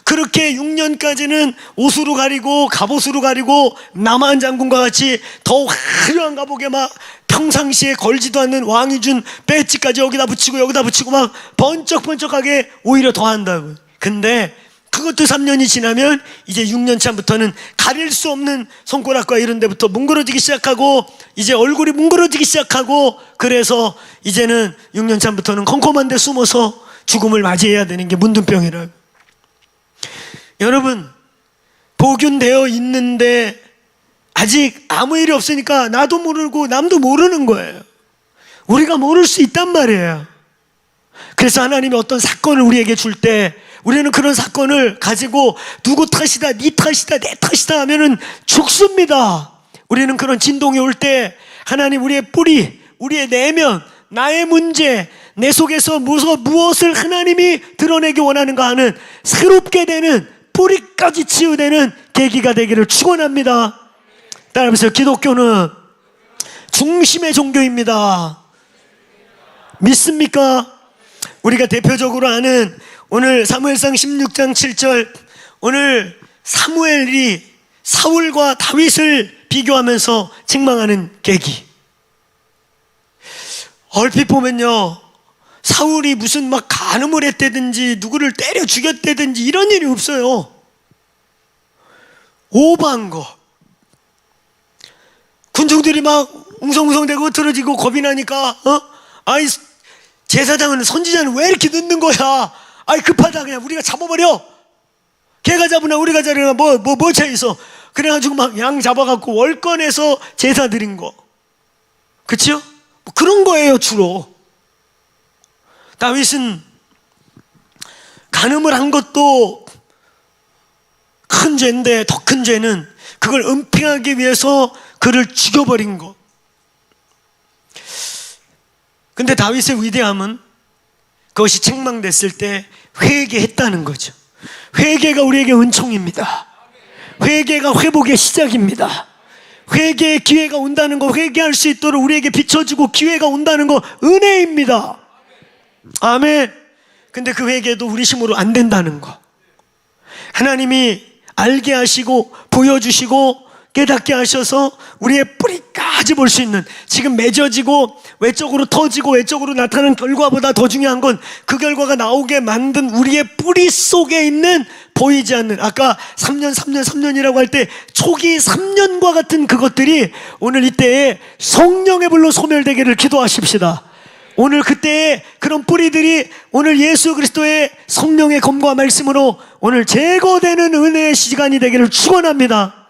그렇게 6년까지는 옷으로 가리고 갑옷으로 가리고 남한 장군과 같이 더 화려한 갑옷에 막 평상시에 걸지도 않는 왕이 준 배지까지 여기다 붙이고 막 번쩍번쩍하게 오히려 더 한다고. 근데 그것도 3년이 지나면 이제 6년 차부터는 가릴 수 없는 손가락과 이런 데부터 뭉그러지기 시작하고 이제 얼굴이 뭉그러지기 시작하고, 그래서 이제는 6년 차부터는 컴컴한 데 숨어서 죽음을 맞이해야 되는 게 문둥병이라고. 여러분, 보균되어 있는데 아직 아무 일이 없으니까 나도 모르고 남도 모르는 거예요. 우리가 모를 수 있단 말이에요. 그래서 하나님이 어떤 사건을 우리에게 줄 때 우리는 그런 사건을 가지고 누구 탓이다, 네 탓이다, 내 탓이다 하면은 죽습니다. 우리는 그런 진동이 올 때 하나님 우리의 뿌리, 우리의 내면, 나의 문제, 내 속에서 무엇을 하나님이 드러내기 원하는가 하는 새롭게 되는 뿌리까지 치유되는 계기가 되기를 축원합니다. 따라하면서 기독교는 중심의 종교입니다. 믿습니까? 우리가 대표적으로 아는 오늘 사무엘상 16장 7절, 오늘 사무엘이 사울과 다윗을 비교하면서 책망하는 계기. 얼핏 보면요, 사울이 무슨 막 간음을 했다든지 누구를 때려 죽였다든지 이런 일이 없어요. 오버한 거. 군중들이 막 웅성웅성대고 틀어지고 겁이 나니까 아이 제사장은, 선지자는 왜 이렇게 늦는 거야? 아이 급하다, 그냥 우리가 잡아버려. 걔가 잡으나 우리가 잡으나 뭐 차이 있어. 그래가지고 막 양 잡아갖고 월권에서 제사 드린 거, 그치요? 뭐 그런 거예요 주로. 다윗은 간음을 한 것도 큰 죄인데 더 큰 죄는 그걸 은폐하기 위해서 그를 죽여버린 거. 근데 다윗의 위대함은 그것이 책망됐을 때 회개했다는 거죠. 회개가 우리에게 은총입니다. 회개가 회복의 시작입니다. 회개의 기회가 온다는 거, 회개할 수 있도록 우리에게 비춰주고 기회가 온다는 거 은혜입니다. 아멘. 근데 그 회개도 우리 힘으로 안 된다는 거, 하나님이 알게 하시고 보여주시고 깨닫게 하셔서 우리의 뿌리까지 볼 수 있는, 지금 맺어지고 외적으로 터지고 외적으로 나타나는 결과보다 더 중요한 건 그 결과가 나오게 만든 우리의 뿌리 속에 있는 보이지 않는, 아까 3년이라고 할 때 초기 3년과 같은 그것들이 오늘 이때에 성령의 불로 소멸되기를 기도하십시다. 오늘 그때의 그런 뿌리들이 오늘 예수 그리스도의 성령의 검과 말씀으로 오늘 제거되는 은혜의 시간이 되기를 축원합니다.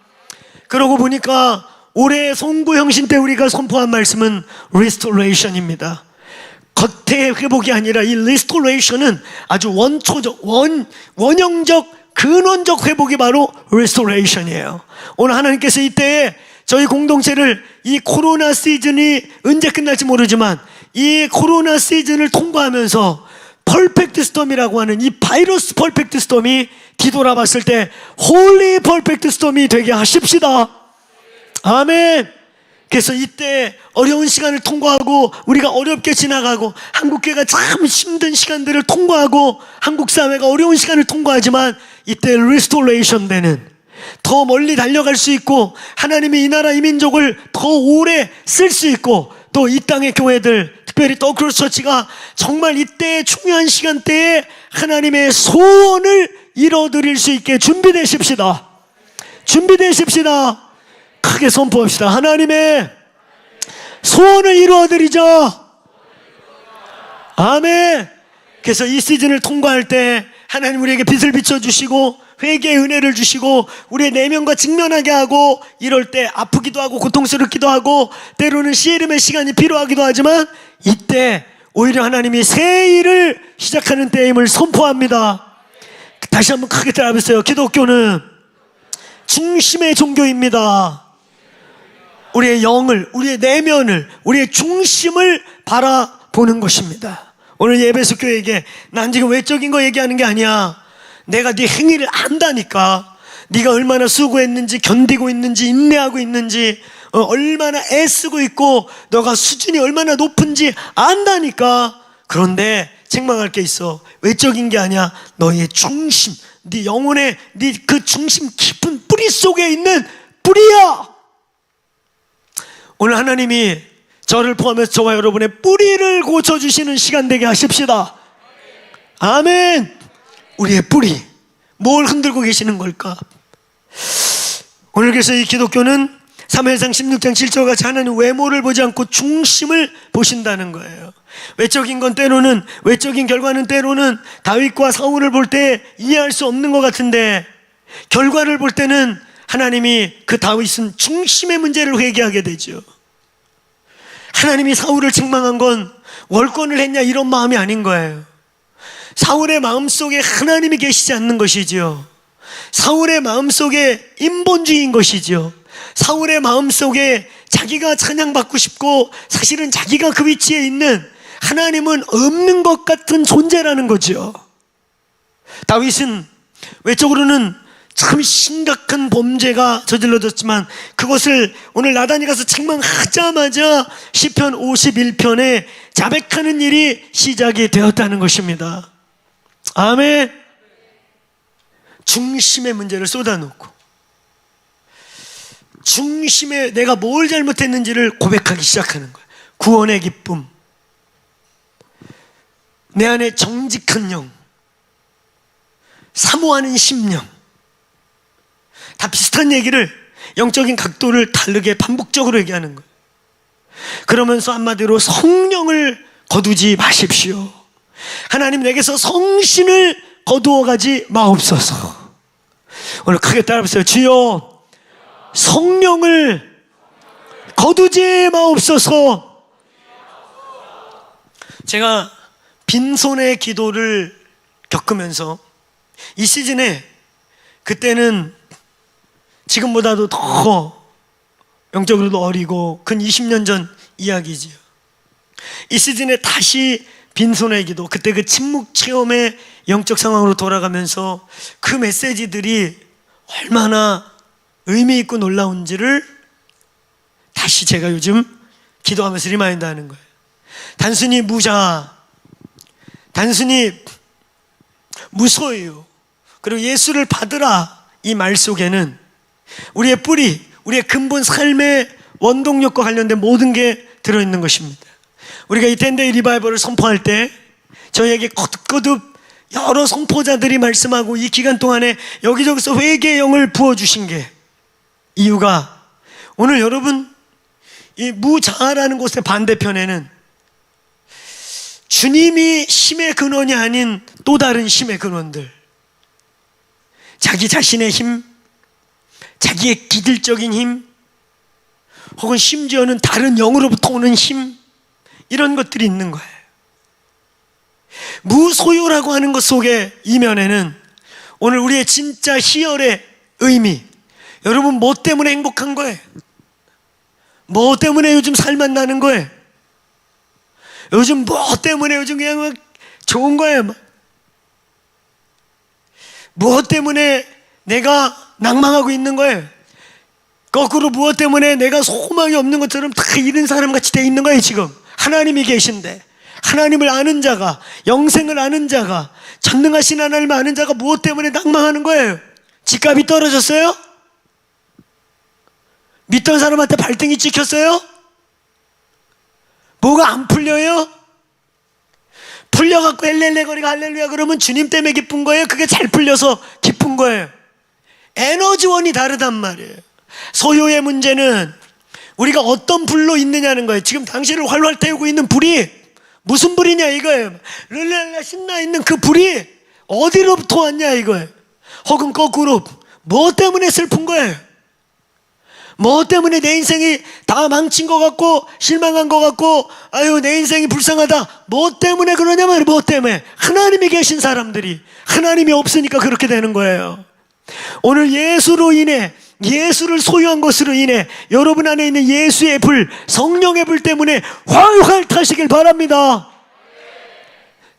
그러고 보니까 올해 송구형신 때 우리가 선포한 말씀은 restoration입니다. 겉의 회복이 아니라 이 restoration은 아주 원초적, 원형적, 근원적 회복이 바로 restoration이에요. 오늘 하나님께서 이때에 저희 공동체를, 이 코로나 시즌이 언제 끝날지 모르지만 이 코로나 시즌을 통과하면서 퍼펙트 스톰이라고 하는 이 바이러스 퍼펙트 스톰이 뒤돌아봤을 때 홀리 퍼펙트 스톰이 되게 하십시다. 아멘. 그래서 이때 어려운 시간을 통과하고 우리가 어렵게 지나가고 한국교회가 참 힘든 시간들을 통과하고 한국 사회가 어려운 시간을 통과하지만 이때 리스토레이션 되는, 더 멀리 달려갈 수 있고 하나님이 이 나라 이 민족을 더 오래 쓸 수 있고, 또 이 땅의 교회들, 특별히 더 크로스 처치가 정말 이때 중요한 시간대에 하나님의 소원을 이뤄드릴 수 있게 준비되십시다. 준비되십시다. 크게 선포합시다. 하나님의 소원을 이루어드리자. 아멘. 그래서 이 시즌을 통과할 때 하나님 우리에게 빛을 비춰주시고 회개의 은혜를 주시고 우리의 내면과 직면하게 하고, 이럴 때 아프기도 하고 고통스럽기도 하고 때로는 씨름의 시간이 필요하기도 하지만 이때 오히려 하나님이 새 일을 시작하는 때임을 선포합니다. 다시 한번 크게 따라해보세요. 기독교는 중심의 종교입니다. 우리의 영을, 우리의 내면을, 우리의 중심을 바라보는 것입니다. 오늘 예배소 교회에게 난 지금 외적인 거 얘기하는 게 아니야. 내가 네 행위를 안다니까. 네가 얼마나 수고했는지, 견디고 있는지, 인내하고 있는지, 얼마나 애쓰고 있고 너가 수준이 얼마나 높은지 안다니까. 그런데 책망할 게 있어. 외적인 게 아니야. 너의 중심, 네 영혼의 네 그 중심 깊은 뿌리 속에 있는 뿌리야. 오늘 하나님이 저를 포함해서 저와 여러분의 뿌리를 고쳐주시는 시간 되게 하십시다. 아멘. 우리의 뿌리, 뭘 흔들고 계시는 걸까? 오늘 그래서 이 기독교는 사무엘상 16장 7절 같이 하나님 외모를 보지 않고 중심을 보신다는 거예요. 외적인 건 때로는, 외적인 결과는 때로는 다윗과 사울을 볼 때 이해할 수 없는 것 같은데 결과를 볼 때는 하나님이 그 다윗은 중심의 문제를 회개하게 되죠. 하나님이 사울을 책망한 건 월권을 했냐 이런 마음이 아닌 거예요. 사울의 마음속에 하나님이 계시지 않는 것이지요. 사울의 마음속에 인본주의인 것이지요. 사울의 마음속에 자기가 찬양받고 싶고 사실은 자기가 그 위치에 있는 하나님은 없는 것 같은 존재라는 거죠. 다윗은 외적으로는 참 심각한 범죄가 저질러졌지만 그것을 오늘 나단이 가서 책망하자마자 시편 51편에 자백하는 일이 시작이 되었다는 것입니다. 아멘. 중심의 문제를 쏟아놓고 중심에 내가 뭘 잘못했는지를 고백하기 시작하는 거예요. 구원의 기쁨, 내 안에 정직한 영, 사모하는 심령, 다 비슷한 얘기를 영적인 각도를 다르게 반복적으로 얘기하는 거예요. 그러면서 한마디로 성령을 거두지 마십시오. 하나님 내게서 성신을 거두어가지 마옵소서. 오늘 크게 따라해보세요. 주여 성령을 거두지 마옵소서. 제가 빈손의 기도를 겪으면서 이 시즌에 그때는 지금보다도 더 영적으로도 어리고 근 20년 전 이야기지요. 이 시즌에 다시 빈손의 기도, 그때 그 침묵 체험의 영적 상황으로 돌아가면서 그 메시지들이 얼마나 의미 있고 놀라운지를 다시 제가 요즘 기도하면서 리마인드 하는 거예요. 단순히 무자, 단순히 무소유, 그리고 예수를 받으라 이 말 속에는 우리의 뿌리, 우리의 근본 삶의 원동력과 관련된 모든 게 들어있는 것입니다. 우리가 이 텐데이 리바이벌을 선포할 때 저희에게 거듭거듭 여러 선포자들이 말씀하고 이 기간 동안에 여기저기서 회개의 영을 부어주신 게 이유가 오늘 여러분 이 무자아라는 곳의 반대편에는 주님이 힘의 근원이 아닌 또 다른 힘의 근원들, 자기 자신의 힘, 자기의 기질적인 힘, 혹은 심지어는 다른 영으로부터 오는 힘, 이런 것들이 있는 거예요. 무소유라고 하는 것 속에 이면에는 오늘 우리의 진짜 희열의 의미, 여러분 뭐 때문에 행복한 거예요? 뭐 때문에 요즘 살맛 나는 거예요? 요즘 뭐 때문에 요즘 그냥 막 좋은 거예요? 무엇 때문에 내가 낭망하고 있는 거예요? 거꾸로 무엇 때문에 내가 소망이 없는 것처럼 다 잃은 사람같이 돼 있는 거예요? 지금 하나님이 계신데, 하나님을 아는 자가, 영생을 아는 자가, 전능하신 하나님을 아는 자가 무엇 때문에 낭망하는 거예요? 집값이 떨어졌어요? 믿던 사람한테 발등이 찍혔어요? 뭐가 안 풀려요? 풀려갖고 엘렐레거리가 할렐루야 그러면 주님 때문에 기쁜 거예요? 그게 잘 풀려서 기쁜 거예요? 에너지원이 다르단 말이에요. 소유의 문제는 우리가 어떤 불로 있느냐는 거예요. 지금 당신을 활활 태우고 있는 불이 무슨 불이냐 이거예요. 랄랄라 신나 있는 그 불이 어디로부터 왔냐 이거예요. 혹은 거꾸로 뭐 때문에 슬픈 거예요? 뭐 때문에 내 인생이 다 망친 것 같고 실망한 것 같고 아유 내 인생이 불쌍하다, 뭐 때문에 그러냐면 뭐 때문에 하나님이 계신 사람들이 하나님이 없으니까 그렇게 되는 거예요. 오늘 예수로 인해, 예수를 소유한 것으로 인해 여러분 안에 있는 예수의 불, 성령의 불 때문에 활활 타시길 바랍니다.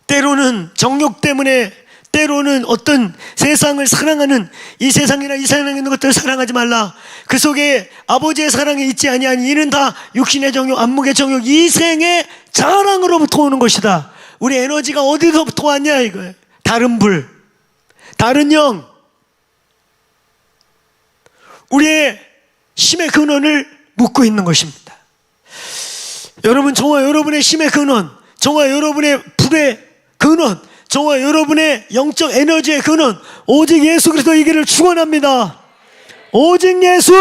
때로는 정욕 때문에, 때로는 어떤 세상을 사랑하는, 이 세상이나 이 세상에 있는 것들을 사랑하지 말라. 그 속에 아버지의 사랑이 있지 아니하니 이는 다 육신의 정욕, 안목의 정욕, 이생의 자랑으로부터 오는 것이다. 우리 에너지가 어디서부터 왔냐 이거예요. 다른 불, 다른 영, 우리의 힘의 근원을 묻고 있는 것입니다. 여러분, 저와 여러분의 힘의 근원, 저와 여러분의 불의 근원, 저와 여러분의 영적 에너지의 근원, 오직 예수 그리스도의 길을 축원합니다. 오직 예수.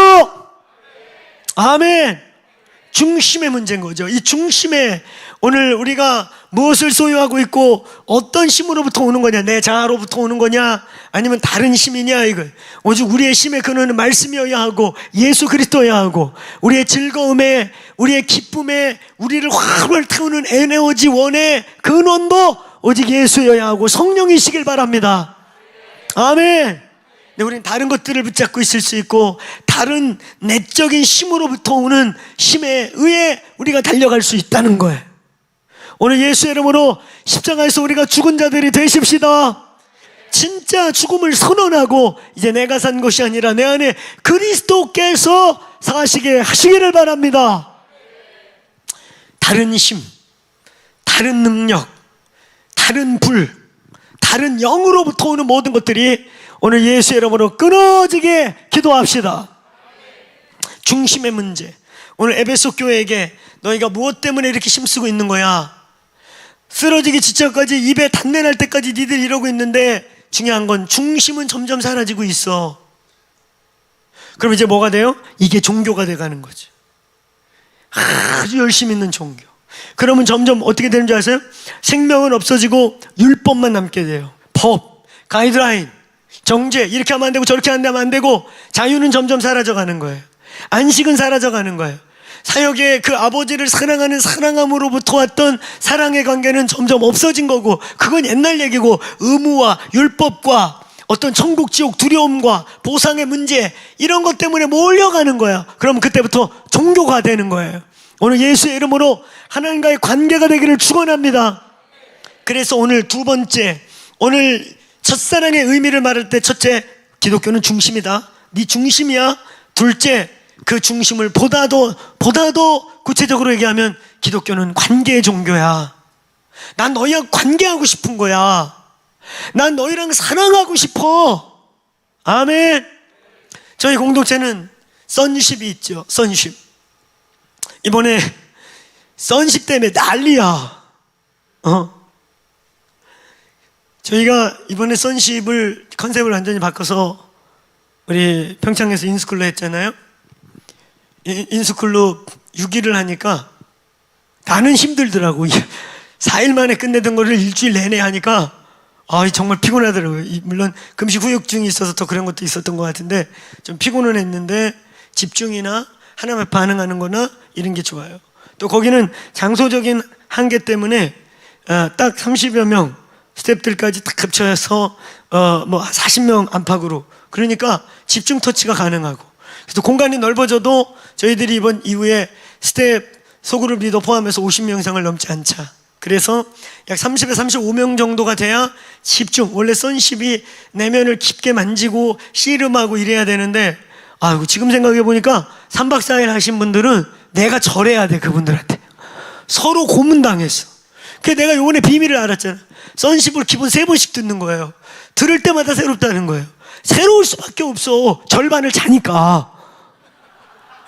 아멘. 중심의 문제인 거죠. 이 중심에 오늘 우리가 무엇을 소유하고 있고 어떤 힘으로부터 오는 거냐, 내 자아로부터 오는 거냐 아니면 다른 힘이냐, 이거 오직 우리의 힘의 근원은 말씀이어야 하고 예수 그리스도여야 하고, 우리의 즐거움에, 우리의 기쁨에, 우리를 활활 태우는 에너지 원의 근원도 오직 예수여야 하고 성령이시길 바랍니다. 아멘. 근데 우리는 다른 것들을 붙잡고 있을 수 있고 다른 내적인 힘으로부터 오는 힘에 의해 우리가 달려갈 수 있다는 거예요. 오늘 예수의 이름으로 십자가에서 우리가 죽은 자들이 되십시다. 진짜 죽음을 선언하고 이제 내가 산 것이 아니라 내 안에 그리스도께서 사시게 하시기를 바랍니다. 다른 힘, 다른 능력, 다른 불, 다른 영으로부터 오는 모든 것들이 오늘 예수의 이름으로 끊어지게 기도합시다. 중심의 문제. 오늘 에베소 교회에게 너희가 무엇 때문에 이렇게 힘쓰고 있는 거야? 쓰러지기 직전까지 입에 단내 날 때까지 니들 이러고 있는데 중요한 건 중심은 점점 사라지고 있어. 그럼 이제 뭐가 돼요? 이게 종교가 돼가는 거지. 아주 열심히 있는 종교. 그러면 점점 어떻게 되는 줄 아세요? 생명은 없어지고 율법만 남게 돼요. 법, 가이드라인, 정죄, 이렇게 하면 안 되고 저렇게 하면 안 되고, 자유는 점점 사라져가는 거예요. 안식은 사라져가는 거예요. 사역의 그 아버지를 사랑하는 사랑함으로부터 왔던 사랑의 관계는 점점 없어진 거고, 그건 옛날 얘기고, 의무와 율법과 어떤 천국 지옥 두려움과 보상의 문제, 이런 것 때문에 몰려가는 거야. 그럼 그때부터 종교가 되는 거예요. 오늘 예수의 이름으로 하나님과의 관계가 되기를 축원합니다. 그래서 오늘 두 번째, 오늘 첫사랑의 의미를 말할 때 첫째, 기독교는 중심이다. 네 중심이야. 둘째, 그 중심을 보다도 구체적으로 얘기하면 기독교는 관계의 종교야. 난 너희랑 관계하고 싶은 거야. 난 너희랑 사랑하고 싶어. 아멘. 저희 공동체는 선십이 있죠. 선십. 이번에 선십 때문에 난리야. 저희가 이번에 선십을 컨셉을 완전히 바꿔서 우리 평창에서 인스쿨로 했잖아요. 인스쿨로 6일을 하니까 나는 힘들더라고. 4일 만에 끝내던 거를 일주일 내내 하니까 정말 피곤하더라고요. 물론 금식 후유증이 있어서 더 그런 것도 있었던 것 같은데 좀 피곤은 했는데 집중이나 하나님에 반응하는 거나 이런 게 좋아요. 또 거기는 장소적인 한계 때문에 딱 30여 명 스태프들까지 딱 합쳐서 40명 안팎으로, 그러니까 집중 터치가 가능하고, 그래서 공간이 넓어져도 저희들이 이번 이후에 스텝 소그룹 리더 포함해서 50명 이상을 넘지 않자. 그래서 약 30에서 35명 정도가 돼야 집중, 원래 선십이 내면을 깊게 만지고 씨름하고 이래야 되는데, 지금 생각해 보니까 3박 4일 하신 분들은 내가 절해야 돼. 그분들한테 서로 고문당했어. 그래서 내가 요번에 비밀을 알았잖아. 선십을 기본 3번씩 듣는 거예요. 들을 때마다 새롭다는 거예요. 새로울 수밖에 없어. 절반을 자니까.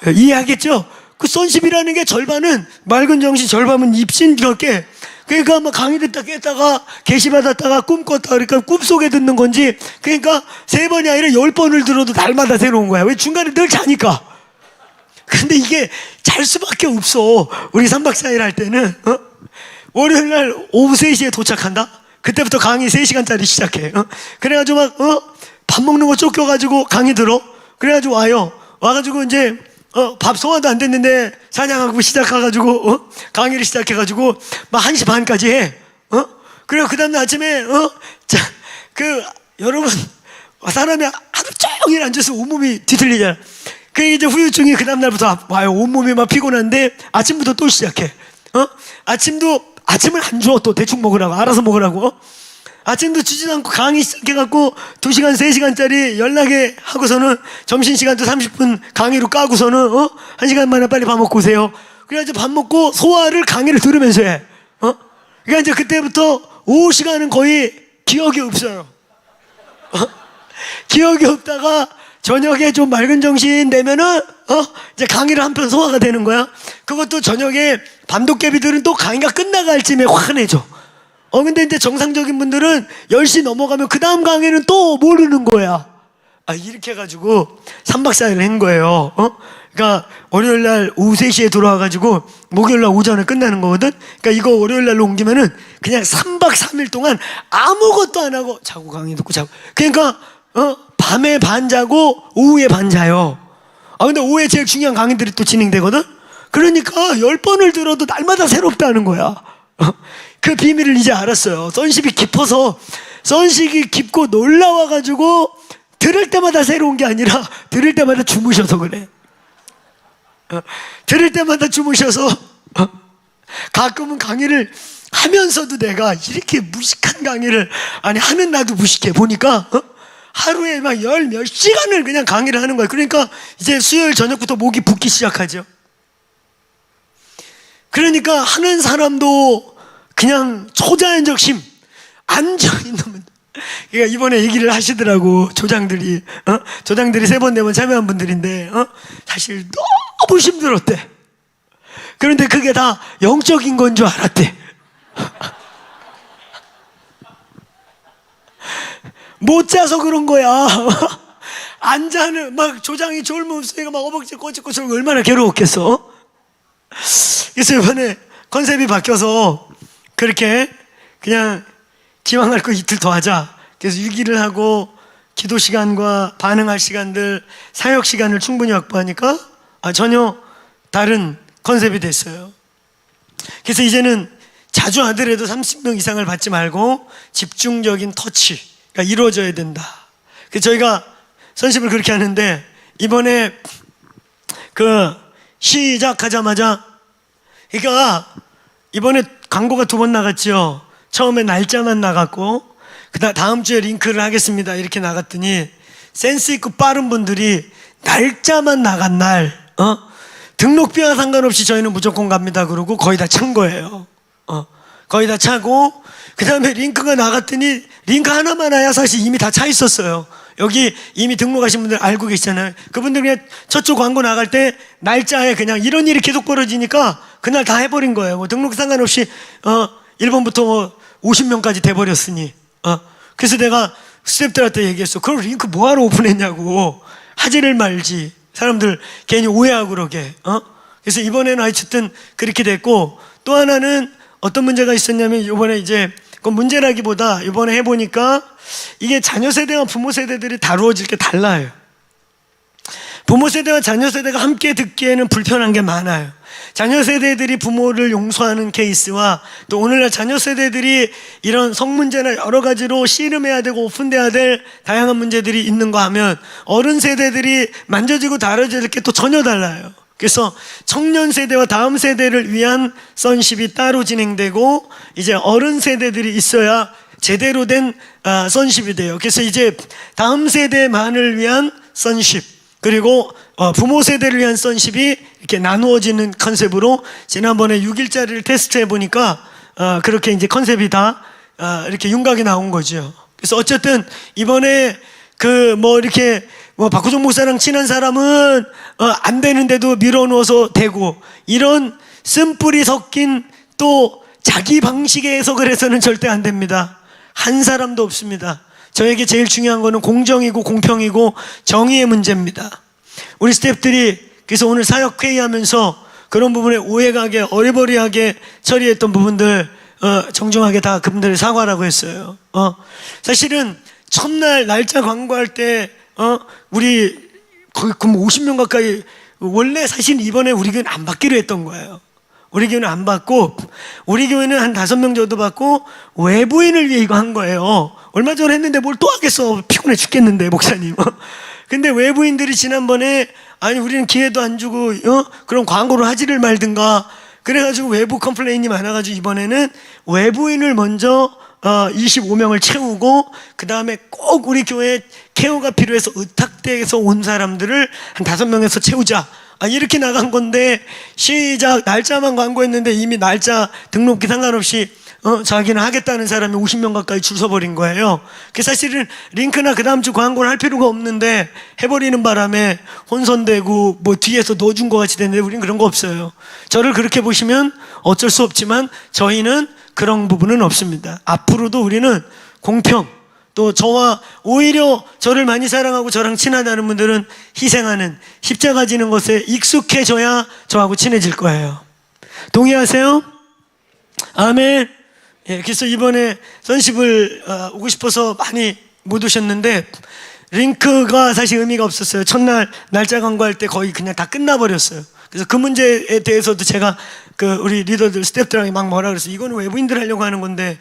이해하겠죠? 그 선십이라는 게 절반은 맑은 정신, 절반은 입신 그렇게. 그러니까 강의 듣다 깼다가 계시받았다가 꿈 꿨다, 그러니까 꿈속에 듣는 건지, 그러니까 3번이 아니라 10번을 들어도 날마다 새로운 거야. 왜? 중간에 늘 자니까. 근데 이게 잘 수밖에 없어. 우리 3박 4일 할 때는 월요일 날 오후 3시에 도착한다? 그때부터 강의 3시간짜리 시작해. 그래가지고 밥 먹는 거 쫓겨가지고 강의 들어. 그래가지고 와가지고 이제 밥 소화도 안 됐는데 사냥하고 시작해가지고 강의를 시작해가지고 막 1시 반까지 해. 그리고 그 다음날 아침에 여러분 사람이 하루 종일 앉아서 온몸이 뒤틀리잖아. 그게 이제 후유증이 그 다음날부터 와요. 온몸이 막 피곤한데 아침부터 또 시작해. 아침을 안 줘. 또 대충 먹으라고, 알아서 먹으라고. 아침도 주지도 않고 강의 시작해갖고 2시간 3시간짜리 연락에 하고서는 점심시간도 30분 강의로 까고서는 1시간 만에 빨리 밥 먹고 오세요. 그래가지고 밥 먹고 소화를 강의를 들으면서 해. 그러니까 이제 그때부터 오후 시간은 거의 기억이 없어요. 기억이 없다가 저녁에 좀 맑은 정신 내면은 이제 강의를 한편 소화가 되는 거야. 그것도 저녁에 밤도깨비들은 또 강의가 끝나갈 쯤에 화내죠. 근데 이제 정상적인 분들은 10시 넘어가면 그 다음 강의는 또 모르는 거야. 이렇게 해가지고 3박 4일을 한 거예요. 그러니까 월요일 날 오후 3시에 들어와가지고 목요일 날 오전에 끝나는 거거든. 그러니까 이거 월요일 날로 옮기면은 그냥 3박 3일 동안 아무것도 안 하고 자고 강의 듣고 자고. 그러니까 밤에 반 자고 오후에 반 자요. 근데 오후에 제일 중요한 강의들이 또 진행되거든. 그러니까 10번을 들어도 날마다 새롭다는 거야. 그 비밀을 이제 알았어요. 선십이 깊어서, 선식이 깊고 놀라워가지고 들을 때마다 새로운 게 아니라 들을 때마다 주무셔서 그래. 들을 때마다 주무셔서 가끔은 강의를 하면서도 내가 이렇게 무식한 강의를 하는 나도 무식해 보니까 하루에 막 몇 시간을 그냥 강의를 하는 거예요. 그러니까 이제 수요일 저녁부터 목이 붓기 시작하죠. 그러니까 하는 사람도 그냥 초자연적심 앉아있는 분. 그러니까 이번에 얘기를 하시더라고. 조장들이 3번 4번 참여한 분들인데 사실 너무 힘들었대. 그런데 그게 다 영적인 건 줄 알았대. 못 자서 그런 거야. 앉아는 막 조장이 졸음없으니까 막 허벅지 꼬치꼬치 얼마나 괴로웠겠어. 그래서 이번에 컨셉이 바뀌어서 그렇게 그냥 기왕할 거 이틀 더 하자. 그래서 6일을 하고 기도 시간과 반응할 시간들, 사역 시간을 충분히 확보하니까 전혀 다른 컨셉이 됐어요. 그래서 이제는 자주 하더라도 30명 이상을 받지 말고 집중적인 터치가 이루어져야 된다. 그래서 저희가 선심을 그렇게 하는데 이번에 시작하자마자 그러니까 이번에 광고가 2번 나갔죠. 처음에 날짜만 나갔고 다음 주에 링크를 하겠습니다 이렇게 나갔더니 센스 있고 빠른 분들이 날짜만 나간 날 등록비와 상관없이 저희는 무조건 갑니다 그러고 거의 다 찬 거예요. 거의 다 차고 그 다음에 링크가 나갔더니 링크 하나만 와야 사실 이미 다 차 있었어요. 여기 이미 등록하신 분들 알고 계시잖아요. 그분들 그냥 저쪽 광고 나갈 때 날짜에 그냥 이런 일이 계속 벌어지니까 그날 다 해버린 거예요. 뭐 등록 상관없이 1번부터 50명까지 돼버렸으니 그래서 내가 스태프들한테 얘기했어. 그럼 링크 뭐하러 오픈했냐고. 하지를 말지. 사람들 괜히 오해하고 그러게. 그래서 이번에는 어쨌든 그렇게 됐고, 또 하나는 어떤 문제가 있었냐면 이번에 이제 그 문제라기보다 이번에 해보니까 이게 자녀 세대와 부모 세대들이 다루어질 게 달라요. 부모 세대와 자녀 세대가 함께 듣기에는 불편한 게 많아요. 자녀 세대들이 부모를 용서하는 케이스와 또 오늘날 자녀 세대들이 이런 성문제나 여러 가지로 씨름해야 되고 오픈돼야 될 다양한 문제들이 있는가 하면 어른 세대들이 만져지고 다뤄질 게 또 전혀 달라요. 그래서 청년 세대와 다음 세대를 위한 선십이 따로 진행되고 이제 어른 세대들이 있어야 제대로 된 선십이 돼요. 그래서 이제 다음 세대만을 위한 선십 그리고 부모 세대를 위한 선십이 이렇게 나누어지는 컨셉으로 지난번에 6일짜리를 테스트해 보니까 그렇게 이제 컨셉이 다 이렇게 윤곽이 나온 거죠. 그래서 어쨌든 이번에 이렇게 박호종 목사랑 친한 사람은 안 되는데도 밀어넣어서 되고 이런 쓴뿌리 섞인 또 자기 방식의 해석을 해서는 절대 안 됩니다. 한 사람도 없습니다. 저에게 제일 중요한 거는 공정이고 공평이고 정의의 문제입니다. 우리 스태프들이 그래서 오늘 사역회의 하면서 그런 부분에 오해가게 어리버리하게 처리했던 부분들 정중하게 다 그분들이 사과라고 했어요. 사실은 첫날 날짜 광고할 때 우리 거의 50명 가까이 원래 사실 이번에 우리 교회는 안 받기로 했던 거예요. 우리 교회는 안 받고 우리 교회는 한 5명 정도 받고 외부인을 위해 이거 한 거예요. 얼마 전에 했는데 뭘 또 하겠어. 피곤해 죽겠는데 목사님. 근데 외부인들이 지난번에 우리는 기회도 안 주고 그런 광고를 하지를 말든가 그래가지고 외부 컴플레인이 많아가지고 이번에는 외부인을 먼저 25명을 채우고 그 다음에 꼭 우리 교회에 케어가 필요해서 의탁대에서 온 사람들을 한 5명에서 채우자 이렇게 나간 건데 시작 날짜만 광고했는데 이미 날짜 등록기 상관없이 자기는 하겠다는 사람이 50명 가까이 줄 서버린 거예요. 그래서 사실은 링크나 그 다음 주 광고를 할 필요가 없는데 해버리는 바람에 혼선되고 뒤에서 넣어준 것 같이 됐는데 우리는 그런 거 없어요. 저를 그렇게 보시면 어쩔 수 없지만 저희는 그런 부분은 없습니다. 앞으로도 우리는 공평 또 저와 오히려 저를 많이 사랑하고 저랑 친하다는 분들은 희생하는, 십자가 지는 것에 익숙해져야 저하고 친해질 거예요. 동의하세요? 아멘. 예, 그래서 이번에 선십을 오고 싶어서 많이 못 오셨는데 링크가 사실 의미가 없었어요. 첫날 날짜 광고할 때 거의 그냥 다 끝나버렸어요. 그래서 그 문제에 대해서도 제가 우리 리더들 스태프들한테 막 뭐라 그랬어요. 이거는 외부인들 하려고 하는 건데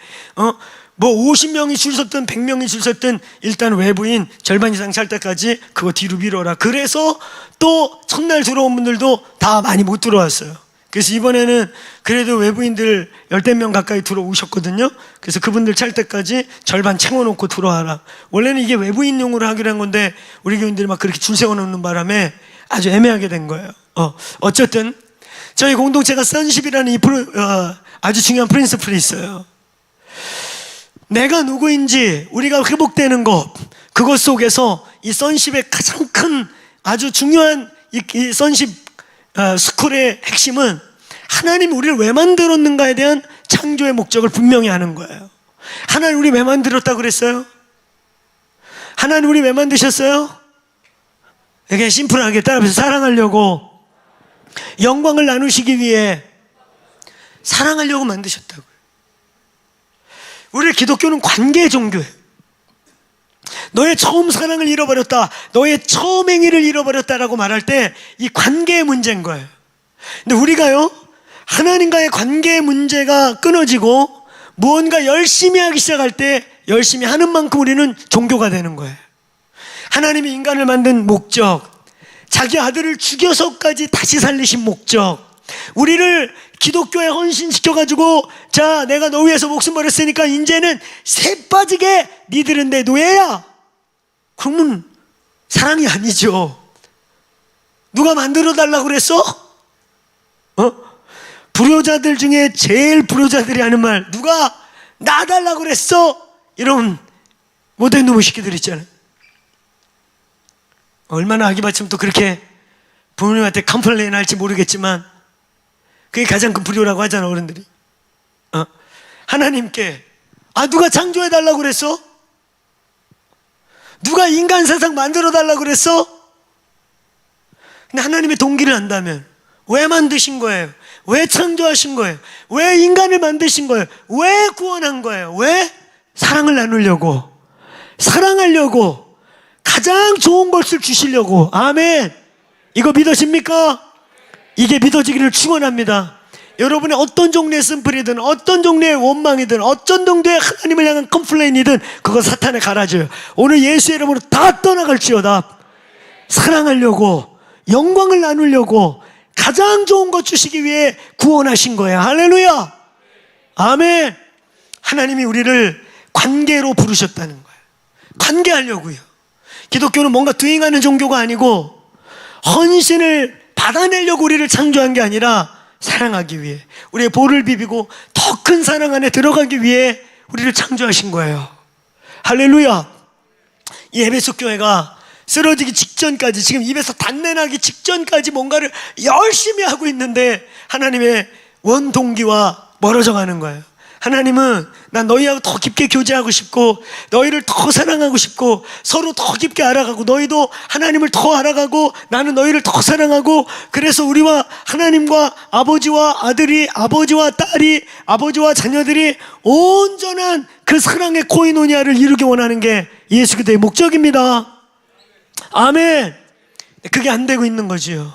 뭐 50명이 줄 섰든 100명이 줄 섰든 일단 외부인 절반 이상 찰 때까지 그거 뒤로 미뤄라. 그래서 또 첫날 들어온 분들도 다 많이 못 들어왔어요. 그래서 이번에는 그래도 외부인들 10명 가까이 들어오셨거든요. 그래서 그분들 찰 때까지 절반 채워놓고 들어와라. 원래는 이게 외부인용으로 하기로 한 건데 우리 교인들이 막 그렇게 줄 세워놓는 바람에 아주 애매하게 된 거예요. 어쨌든 저희 공동체가 선십이라는 아주 중요한 프린시플이 있어요. 내가 누구인지 우리가 회복되는 것, 그것 속에서 이 선십의 가장 큰 아주 중요한 이 선십 스쿨의 핵심은 하나님이 우리를 왜 만들었는가에 대한 창조의 목적을 분명히 하는 거예요. 하나님 우리 왜 만들었다고 그랬어요? 하나님 우리 왜 만드셨어요? 이게 심플하게 따라서 사랑하려고, 영광을 나누시기 위해 사랑하려고 만드셨다고요. 우리 기독교는 관계 종교예요. 너의 처음 사랑을 잃어버렸다, 너의 처음 행위를 잃어버렸다라고 말할 때 이 관계의 문제인 거예요. 근데 우리가요, 하나님과의 관계의 문제가 끊어지고 무언가 열심히 하기 시작할 때 열심히 하는 만큼 우리는 종교가 되는 거예요. 하나님이 인간을 만든 목적, 자기 아들을 죽여서까지 다시 살리신 목적, 우리를 기독교에 헌신시켜가지고 자 내가 너 위해서 목숨 버렸으니까 이제는 새 빠지게 니들은 내 노예야. 그러면 사랑이 아니죠. 누가 만들어 달라고 그랬어? 불효자들 중에 제일 불효자들이 하는 말, 누가 나 달라고 그랬어? 이런 못된 놈의 새끼들 있잖아요. 얼마나 아기받치면 또 그렇게 부모님한테 컴플레인 할지 모르겠지만 그게 가장 큰 불효라고 하잖아, 어른들이. 하나님께 누가 창조해 달라고 그랬어? 누가 인간 세상 만들어 달라고 그랬어? 근데 하나님의 동기를 안다면 왜 만드신 거예요? 왜 창조하신 거예요? 왜 인간을 만드신 거예요? 왜 구원한 거예요? 왜? 사랑을 나누려고, 사랑하려고, 가장 좋은 것을 주시려고. 아멘. 이거 믿으십니까? 이게 믿어지기를 축원합니다. 여러분의 어떤 종류의 심플이든 어떤 종류의 원망이든 어떤 정도의 하나님을 향한 컴플레인이든 그거 사탄에 갈아줘요. 오늘 예수의 이름으로 다 떠나갈지어다. 사랑하려고, 영광을 나누려고, 가장 좋은 것 주시기 위해 구원하신 거예요. 할렐루야. 아멘. 하나님이 우리를 관계로 부르셨다는 거예요. 관계하려고요. 기독교는 뭔가 도잉하는 종교가 아니고 헌신을 받아내려고 우리를 창조한 게 아니라 사랑하기 위해, 우리의 볼을 비비고 더 큰 사랑 안에 들어가기 위해 우리를 창조하신 거예요. 할렐루야. 이 에베소 교회가 쓰러지기 직전까지, 지금 입에서 단내 나기 직전까지 뭔가를 열심히 하고 있는데 하나님의 원동기와 멀어져 가는 거예요. 하나님은 난 너희하고 더 깊게 교제하고 싶고 너희를 더 사랑하고 싶고 서로 더 깊게 알아가고 너희도 하나님을 더 알아가고 나는 너희를 더 사랑하고, 그래서 우리와 하나님과 아버지와 아들이, 아버지와 딸이, 아버지와 자녀들이 온전한 그 사랑의 코이노니아를 이루기 원하는 게 예수 그리스도의 목적입니다. 아멘. 그게 안 되고 있는 거지요.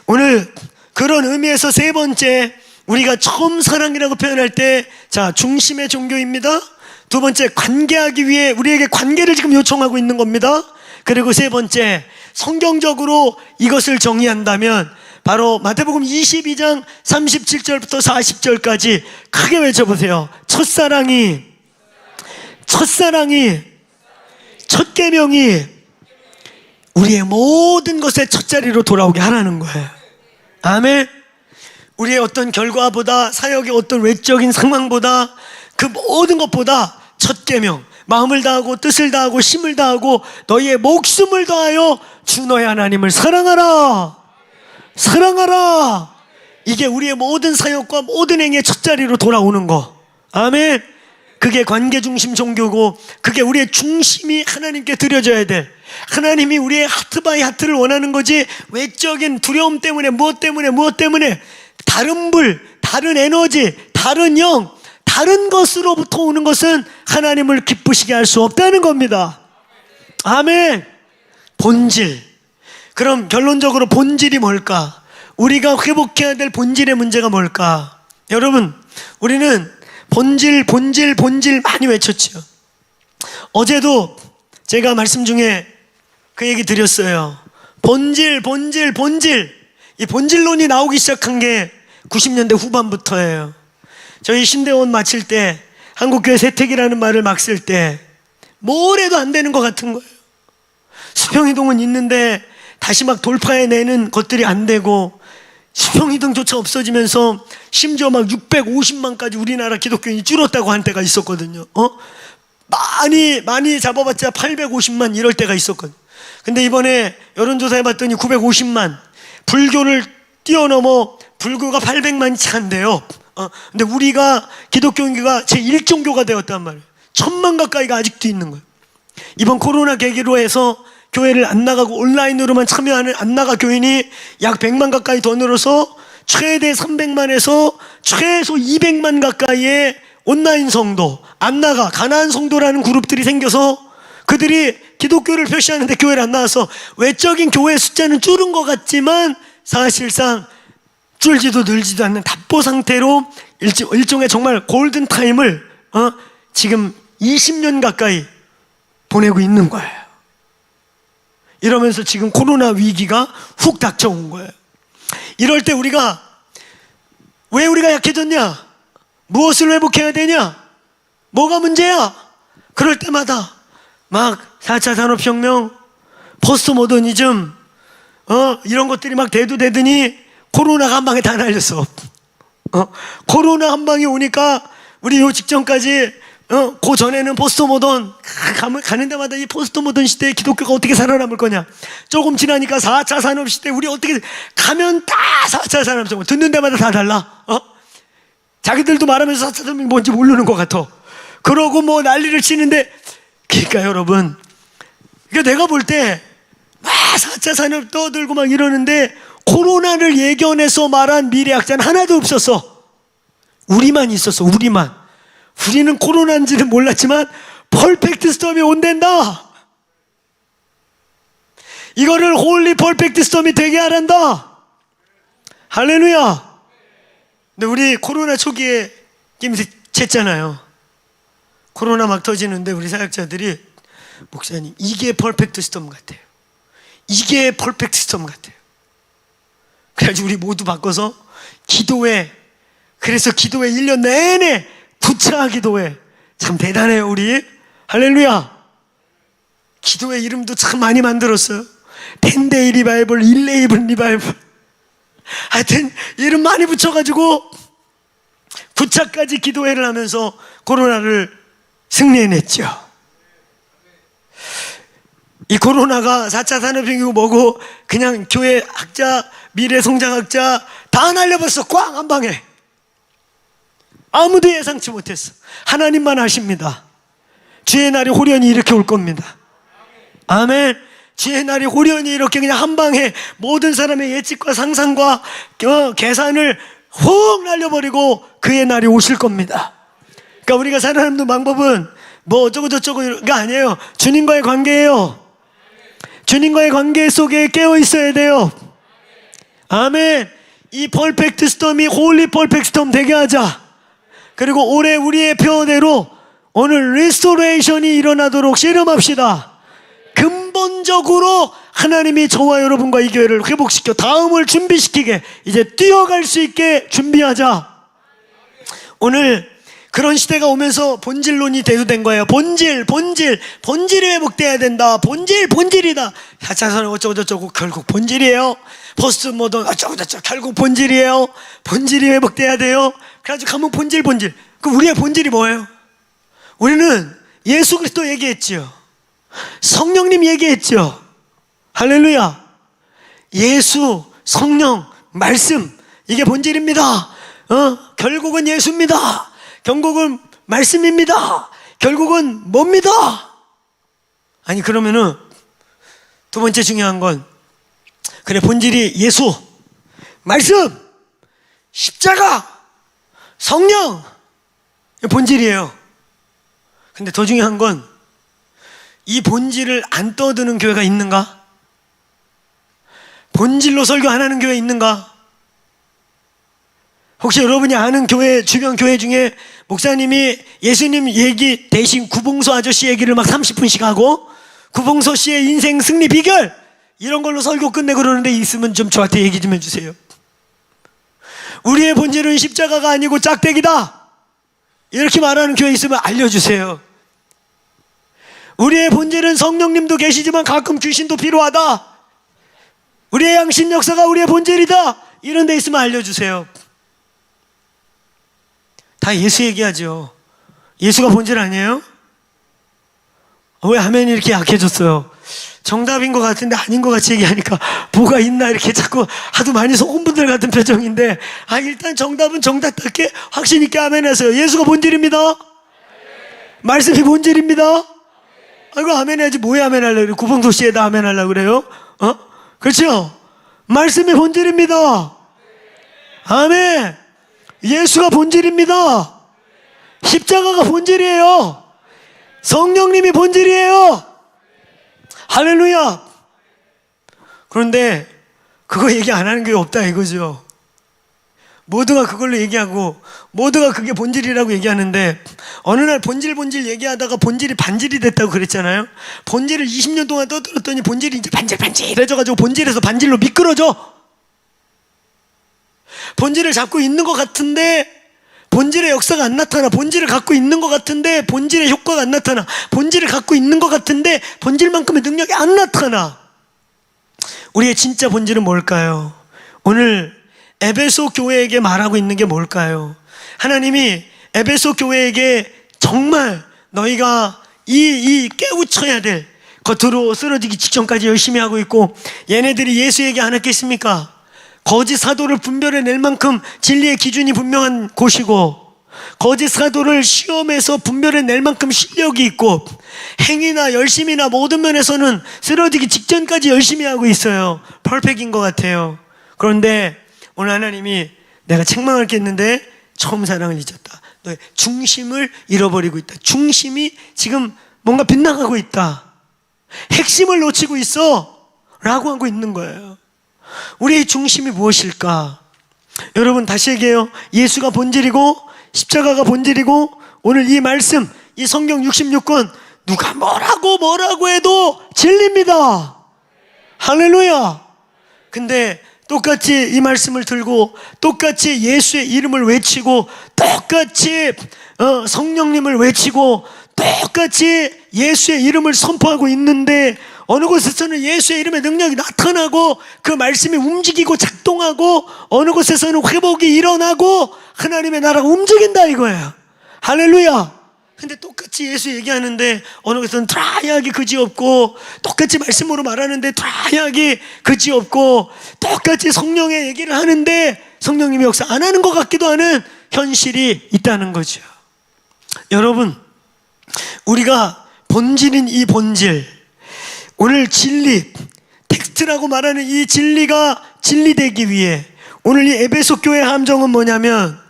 오늘 그런 의미에서 세 번째, 우리가 처음 사랑이라고 표현할 때, 자, 중심의 종교입니다. 두 번째, 관계하기 위해 우리에게 관계를 지금 요청하고 있는 겁니다. 그리고 세 번째, 성경적으로 이것을 정의한다면 바로 마태복음 22장 37절부터 40절까지 크게 외쳐보세요. 첫사랑이, 첫 계명이 우리의 모든 것의 첫자리로 돌아오게 하라는 거예요. 아멘. 우리의 어떤 결과보다, 사역의 어떤 외적인 상황보다, 그 모든 것보다 첫 계명, 마음을 다하고 뜻을 다하고 힘을 다하고 너희의 목숨을 다하여 주 너의 하나님을 사랑하라. 이게 우리의 모든 사역과 모든 행위의 첫자리로 돌아오는 거. 아멘. 그게 관계 중심 종교고, 그게 우리의 중심이 하나님께 드려져야 돼. 하나님이 우리의 하트 바이 하트를 원하는 거지, 외적인 두려움 때문에 무엇 때문에 다른 불, 다른 에너지, 다른 영, 다른 것으로부터 오는 것은 하나님을 기쁘시게 할 수 없다는 겁니다. 아멘. 본질. 그럼 결론적으로 본질이 뭘까? 우리가 회복해야 될 본질의 문제가 뭘까? 여러분, 우리는 본질 많이 외쳤죠. 어제도 제가 말씀 중에 그 얘기 드렸어요. 본질. 이 본질론이 나오기 시작한 게 90년대 후반부터예요. 저희 신대원 마칠 때, 한국교회 세택이라는 말을 막 쓸 때 뭘 해도 안 되는 것 같은 거예요. 수평이동은 있는데 다시 막 돌파해내는 것들이 안 되고, 수평이동조차 없어지면서 심지어 막 650만까지 우리나라 기독교인이 줄었다고 한 때가 있었거든요. 많이 잡아봤자 850만 이럴 때가 있었거든요. 근데 이번에 여론조사 해봤더니 950만, 불교를 뛰어넘어 불교가 800만이 찬대요. 근데 우리가 기독교인가 제1종교가 되었단 말이에요. 1000만 가까이가 아직도 있는 거예요. 이번 코로나 계기로 해서 교회를 안 나가고 온라인으로만 참여하는 안 나가 교인이 약 100만 가까이 더 늘어서 최대 300만에서 최소 200만 가까이의 온라인 성도, 안 나가 가난한 성도라는 그룹들이 생겨서 그들이 기독교를 표시하는데 교회를 안 나와서 외적인 교회 숫자는 줄은 것 같지만 사실상 줄지도 늘지도 않는 답보 상태로 일종의 정말 골든타임을 지금 20년 가까이 보내고 있는 거예요. 이러면서 지금 코로나 위기가 훅 닥쳐온 거예요. 이럴 때 왜 우리가 약해졌냐? 무엇을 회복해야 되냐? 뭐가 문제야? 그럴 때마다 막 4차 산업혁명, 포스트 모더니즘, 이런 것들이 막 대두되더니 코로나가 한 방에 다 날렸어. 코로나 한 방이 오니까 우리 요 직전까지 그 전에는 포스트 모던 가는 데마다 이 포스트 모던 시대에 기독교가 어떻게 살아남을 거냐, 조금 지나니까 4차 산업 시대, 우리 어떻게 가면 다 4차 산업, 듣는 데마다 다 달라. 자기들도 말하면서 4차 산업이 뭔지 모르는 것 같아. 그러고 뭐 난리를 치는데, 그러니까 여러분, 그러니까 내가 볼 때 막 4차 산업 떠들고 막 이러는데 코로나를 예견해서 말한 미래학자는 하나도 없었어. 우리만 있었어. 우리는 코로나인지는 몰랐지만 퍼펙트 스톰이 온댄다. 이거를 홀리 퍼펙트 스톰이 되게 하란다. 할렐루야. 근데 우리 코로나 초기에 챘잖아요. 코로나 막 터지는데 우리 사역자들이, 목사님 이게 퍼펙트 스톰 같아요. 이게 퍼펙트 스톰 같아요. 그래가지고 우리 모두 바꿔서 그래서 기도회 1년 내내 부차 기도회. 참 대단해요 우리. 할렐루야. 기도회 이름도 참 많이 만들었어요. 10데이 리바이벌, 11 리바이벌, 하여튼 이름 많이 붙여가지고 부차까지 기도회를 하면서 코로나를 승리해냈죠. 이 코로나가 4차 산업혁명이고 뭐고 그냥 교회 학자, 미래성장학자 다 날려버렸어. 꽝 한 방에. 아무도 예상치 못했어. 하나님만 아십니다. 주의 날이 호련히 이렇게 올 겁니다. 아멘. 주의 날이 호련히 이렇게 그냥 한 방에 모든 사람의 예측과 상상과 계산을 훅 날려버리고 그의 날이 오실 겁니다. 그러니까 우리가 살아남는 방법은 뭐 어쩌고 저쩌고가 아니에요. 주님과의 관계예요. 주님과의 관계 속에 깨어 있어야 돼요. 아멘. 이 퍼펙트 스톰이 홀리 퍼펙트 스톰 되게 하자. 그리고 올해 우리의 표대로 오늘 리스토레이션이 일어나도록 씨름합시다. 근본적으로 하나님이 저와 여러분과 이 교회를 회복시켜 다음을 준비시키게, 이제 뛰어갈 수 있게 준비하자. 오늘 그런 시대가 오면서 본질론이 대두된 거예요. 본질이 회복돼야 된다. 본질이다. 4차 산업 어쩌고저쩌고 결국 본질이에요. 포스트 모던 어쩌고저쩌고 결국 본질이에요. 본질이 회복돼야 돼요. 그래가지고 가면 본질. 그럼 우리의 본질이 뭐예요? 우리는 예수 그리스도 얘기했죠. 성령님 얘기했죠. 할렐루야. 예수, 성령, 말씀, 이게 본질입니다. 결국은 예수입니다. 결국은 말씀입니다. 결국은 뭡니다? 아니, 그러면은 두 번째 중요한 건, 그래, 본질이 예수, 말씀, 십자가, 성령, 이게 본질이에요. 근데 더 중요한 건, 이 본질을 안 떠드는 교회가 있는가? 본질로 설교 안 하는 교회 있는가? 혹시 여러분이 아는 교회, 주변 교회 중에 목사님이 예수님 얘기 대신 구봉서 아저씨 얘기를 막 30분씩 하고, 구봉서 씨의 인생 승리 비결 이런 걸로 설교 끝내고 그러는데 있으면 좀 저한테 얘기 좀 해주세요. 우리의 본질은 십자가가 아니고 짝대기다, 이렇게 말하는 교회 있으면 알려주세요. 우리의 본질은 성령님도 계시지만 가끔 귀신도 필요하다, 우리의 양심 역사가 우리의 본질이다, 이런 데 있으면 알려주세요. 다 예수 얘기하죠. 예수가 본질 아니에요? 왜 아멘이 이렇게 약해졌어요? 정답인 것 같은데 아닌 것 같이 얘기하니까 뭐가 있나 이렇게 자꾸 하도 많이 속은 분들 같은 표정인데, 일단 정답은 정답답게 확신 있게 아멘 하세요. 예수가 본질입니다. 말씀이 본질입니다. 아이고, 아멘 해야지. 뭐에 아멘 하려고 그래요? 구봉도 씨에다 아멘 하려고 그래요? 그렇죠? 말씀이 본질입니다. 아멘. 예수가 본질입니다. 십자가가 본질이에요. 성령님이 본질이에요. 할렐루야. 그런데 그거 얘기 안 하는 게 없다 이거죠. 모두가 그걸로 얘기하고 모두가 그게 본질이라고 얘기하는데, 어느 날 본질 얘기하다가 본질이 반질이 됐다고 그랬잖아요. 본질을 20년 동안 떠들었더니 본질이 이제 반질해져가지고 본질에서 반질로 미끄러져. 본질을 잡고 있는 것 같은데 본질의 역사가 안 나타나. 본질을 갖고 있는 것 같은데 본질의 효과가 안 나타나. 본질을 갖고 있는 것 같은데 본질만큼의 능력이 안 나타나. 우리의 진짜 본질은 뭘까요? 오늘 에베소 교회에게 말하고 있는 게 뭘까요? 하나님이 에베소 교회에게 정말 너희가 이 깨우쳐야 될, 겉으로 쓰러지기 직전까지 열심히 하고 있고, 얘네들이 예수 얘기 안 했겠습니까? 거짓 사도를 분별해낼 만큼 진리의 기준이 분명한 곳이고, 거짓 사도를 시험에서 분별해낼 만큼 실력이 있고, 행위나 열심이나 모든 면에서는 쓰러지기 직전까지 열심히 하고 있어요. 퍼펙트인 것 같아요. 그런데 오늘 하나님이 내가 책망할 게 있는데 처음 사랑을 잊었다, 너의 중심을 잃어버리고 있다, 중심이 지금 뭔가 빗나가고 있다, 핵심을 놓치고 있어 라고 하고 있는 거예요. 우리의 중심이 무엇일까? 여러분, 다시 얘기해요. 예수가 본질이고 십자가가 본질이고, 오늘 이 말씀, 이 성경 66권 누가 뭐라고 해도 진리입니다. 할렐루야. 근데 똑같이 이 말씀을 들고 똑같이 예수의 이름을 외치고 똑같이 성령님을 외치고 똑같이 예수의 이름을 선포하고 있는데, 어느 곳에서는 예수의 이름의 능력이 나타나고 그 말씀이 움직이고 작동하고, 어느 곳에서는 회복이 일어나고 하나님의 나라가 움직인다 이거예요. 할렐루야. 근데 똑같이 예수 얘기하는데 어느 곳에서는 드라이하게 그지없고, 똑같이 말씀으로 말하는데 드라이하게 그지없고, 똑같이 성령의 얘기를 하는데 성령님이 역사 안 하는 것 같기도 하는 현실이 있다는 거죠. 여러분, 우리가 본질인 이 본질, 오늘 진리, 텍스트라고 말하는 이 진리가 진리되기 위해 오늘 이 에베소 교회 함정은 뭐냐면,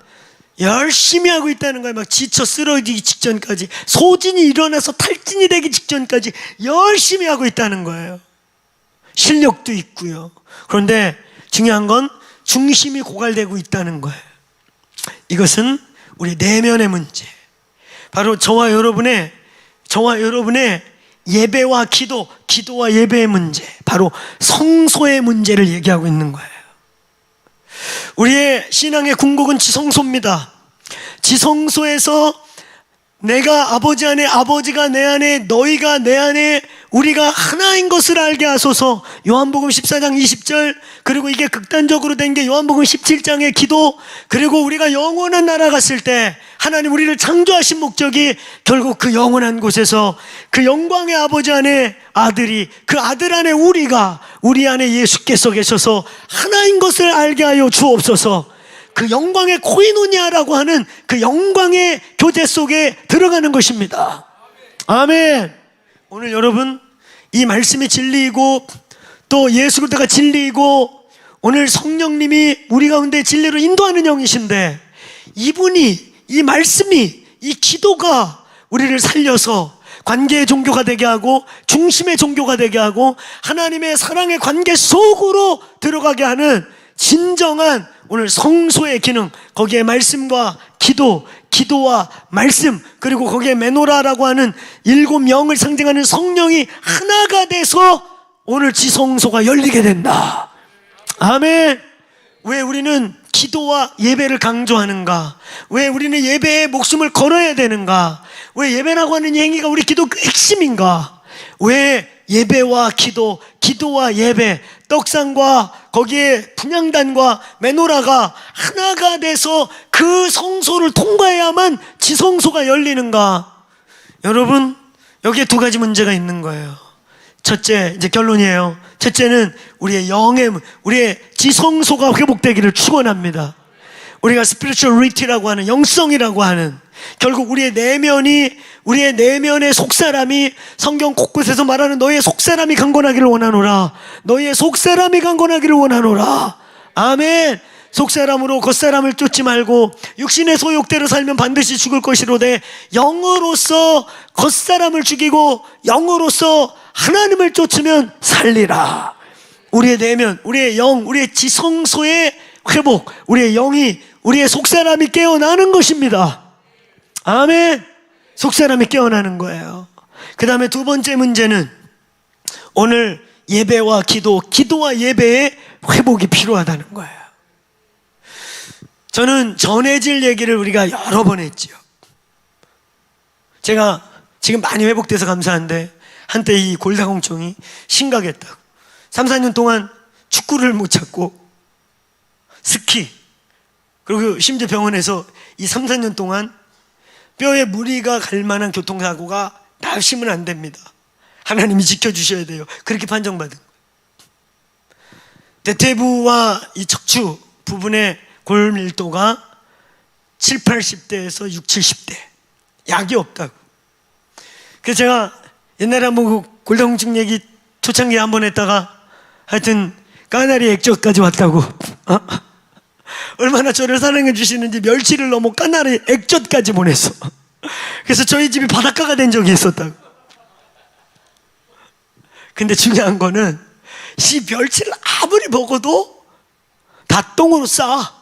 열심히 하고 있다는 거예요. 막 지쳐 쓰러지기 직전까지, 소진이 일어나서 탈진이 되기 직전까지 열심히 하고 있다는 거예요. 실력도 있고요. 그런데 중요한 건 중심이 고갈되고 있다는 거예요. 이것은 우리 내면의 문제, 바로 저와 여러분의 예배와 기도와 예배의 문제, 바로 성소의 문제를 얘기하고 있는 거예요. 우리의 신앙의 궁극은 지성소입니다. 지성소에서 내가 아버지 안에, 아버지가 내 안에, 너희가 내 안에, 우리가 하나인 것을 알게 하소서. 요한복음 14장 20절, 그리고 이게 극단적으로 된 게 요한복음 17장의 기도, 그리고 우리가 영원한 나라 갔을 때 하나님 우리를 창조하신 목적이 결국 그 영원한 곳에서 그 영광의 아버지 안에 아들이, 그 아들 안에 우리가, 우리 안에 예수께서 계셔서 하나인 것을 알게 하여 주옵소서. 그 영광의 코이노니아라고 하는 그 영광의 교제 속에 들어가는 것입니다. 아멘. 오늘 여러분 이 말씀이 진리이고 또 예수 그리스도가 진리이고 오늘 성령님이 우리 가운데 진리로 인도하는 영이신데 이분이 이 말씀이 이 기도가 우리를 살려서 관계의 종교가 되게 하고 중심의 종교가 되게 하고 하나님의 사랑의 관계 속으로 들어가게 하는 진정한 오늘 성소의 기능, 거기에 말씀과 기도와 말씀, 그리고 거기에 메노라라고 하는 7영을 상징하는 성령이 하나가 돼서 오늘 지성소가 열리게 된다. 아멘. 왜 우리는 기도와 예배를 강조하는가? 왜 우리는 예배에 목숨을 걸어야 되는가? 왜 예배라고 하는 행위가 우리 기독교 핵심인가? 왜 예배와 기도와 예배, 떡상과 거기에 분향단과 메노라가 하나가 돼서 그 성소를 통과해야만 지성소가 열리는가? 여러분, 여기에 두 가지 문제가 있는 거예요. 첫째, 이제 결론이에요. 첫째는 우리의 우리의 지성소가 회복되기를 축원합니다. 우리가 스피리추얼리티라고 하는 영성이라고 하는 결국 우리의 내면의 속사람이 성경 곳곳에서 말하는 너희의 속사람이 강건하기를 원하노라. 너희의 속사람이 강건하기를 원하노라. 아멘. 속사람으로 겉사람을 쫓지 말고 육신의 소욕대로 살면 반드시 죽을 것이로되 영으로서 겉사람을 죽이고 영으로서 하나님을 쫓으면 살리라. 우리의 내면, 우리의 영, 우리의 지성소의 회복, 우리의 영이, 우리의 속사람이 깨어나는 것입니다. 아멘. 속사람이 깨어나는 거예요. 그 다음에 두 번째 문제는 오늘 예배와 기도와 예배의 회복이 필요하다는 거예요. 저는 전해질 얘기를 우리가 여러 번 했지요. 제가 지금 많이 회복돼서 감사한데 한때 이 골다공증이 심각했다고 3, 4년 동안 축구를 못 찾고 스키 그리고 심지어 병원에서 이 3, 4년 동안 뼈에 무리가 갈 만한 교통사고가 나시면 안 됩니다. 하나님이 지켜주셔야 돼요. 그렇게 판정받은 거예요. 대퇴부와 이 척추 부분의 골 밀도가 7, 80대에서 6, 70대 약이 없다고. 그래서 제가 옛날에 한번 그 골다공증 얘기 초창기에 한번 했다가 하여튼 까나리 액젓까지 왔다고. 얼마나 저를 사랑해 주시는지 멸치를 넘어 까나리 액젓까지 보냈어. 그래서 저희 집이 바닷가가 된 적이 있었다고. 근데 중요한 거는 이 멸치를 아무리 먹어도 다 똥으로 싸.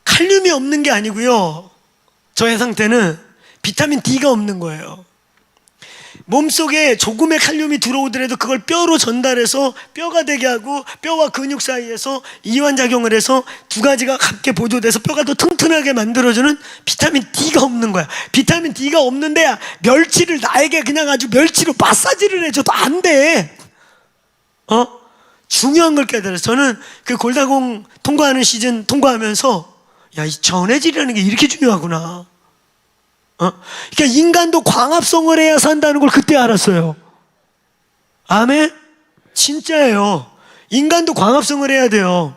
칼륨이 없는 게 아니고요, 저의 상태는 비타민 D가 없는 거예요. 몸속에 조금의 칼륨이 들어오더라도 그걸 뼈로 전달해서 뼈가 되게 하고 뼈와 근육 사이에서 이완작용을 해서 두 가지가 함께 보조돼서 뼈가 더 튼튼하게 만들어주는 비타민 D가 없는 거야. 비타민 D가 없는데 멸치를 나에게 그냥 아주 멸치로 마사지를 해줘도 안 돼. 중요한 걸 깨달았어요. 저는 그 골다공 통과하는 시즌 통과하면서 야, 이 전해질이라는 게 이렇게 중요하구나. 그러니까 인간도 광합성을 해야 산다는 걸 그때 알았어요. 아멘? 진짜예요. 인간도 광합성을 해야 돼요.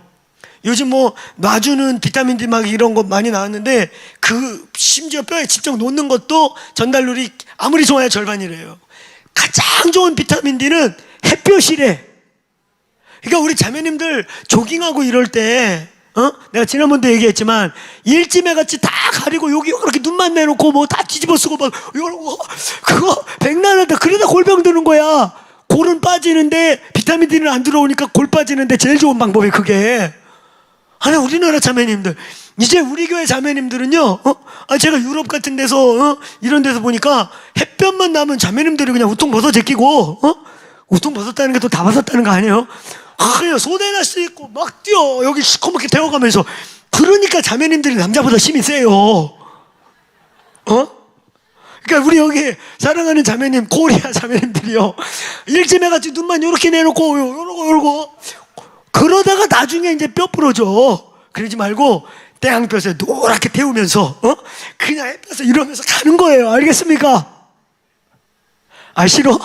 요즘 뭐 놔주는 비타민 D 막 이런 거 많이 나왔는데 그 심지어 뼈에 직접 놓는 것도 전달률이 아무리 좋아야 절반이래요. 가장 좋은 비타민 D는 햇볕이래. 그러니까 우리 자매님들 조깅하고 이럴 때 내가 지난번도 얘기했지만 일지매 같이 다 가리고 여기 이렇게 눈만 내놓고 뭐 다 뒤집어 쓰고 막 이러고 그거 백날한다. 그러다 골병 드는 거야. 골은 빠지는데 비타민 D는 안 들어오니까 골 빠지는데 제일 좋은 방법이 그게. 아니 우리나라 자매님들 이제 우리 교회 자매님들은요 제가 유럽 같은 데서 이런 데서 보니까 햇볕만 나면 자매님들이 그냥 우통 벗어 제끼고 우통 벗었다는 게 또 다 벗었다는 거 아니에요? 그냥 소대나 쓰고 막 뛰어 여기 시커멓게 태워가면서. 그러니까 자매님들이 남자보다 힘이 세요. 그러니까 우리 여기 사랑하는 자매님 코리아 자매님들이요 일지매같이 눈만 요렇게 내놓고 요러고 그러다가 나중에 이제 뼈 부러져. 그러지 말고 태양볕에 노랗게 태우면서 그냥 햇볕에 이러면서 가는 거예요. 알겠습니까? 싫어?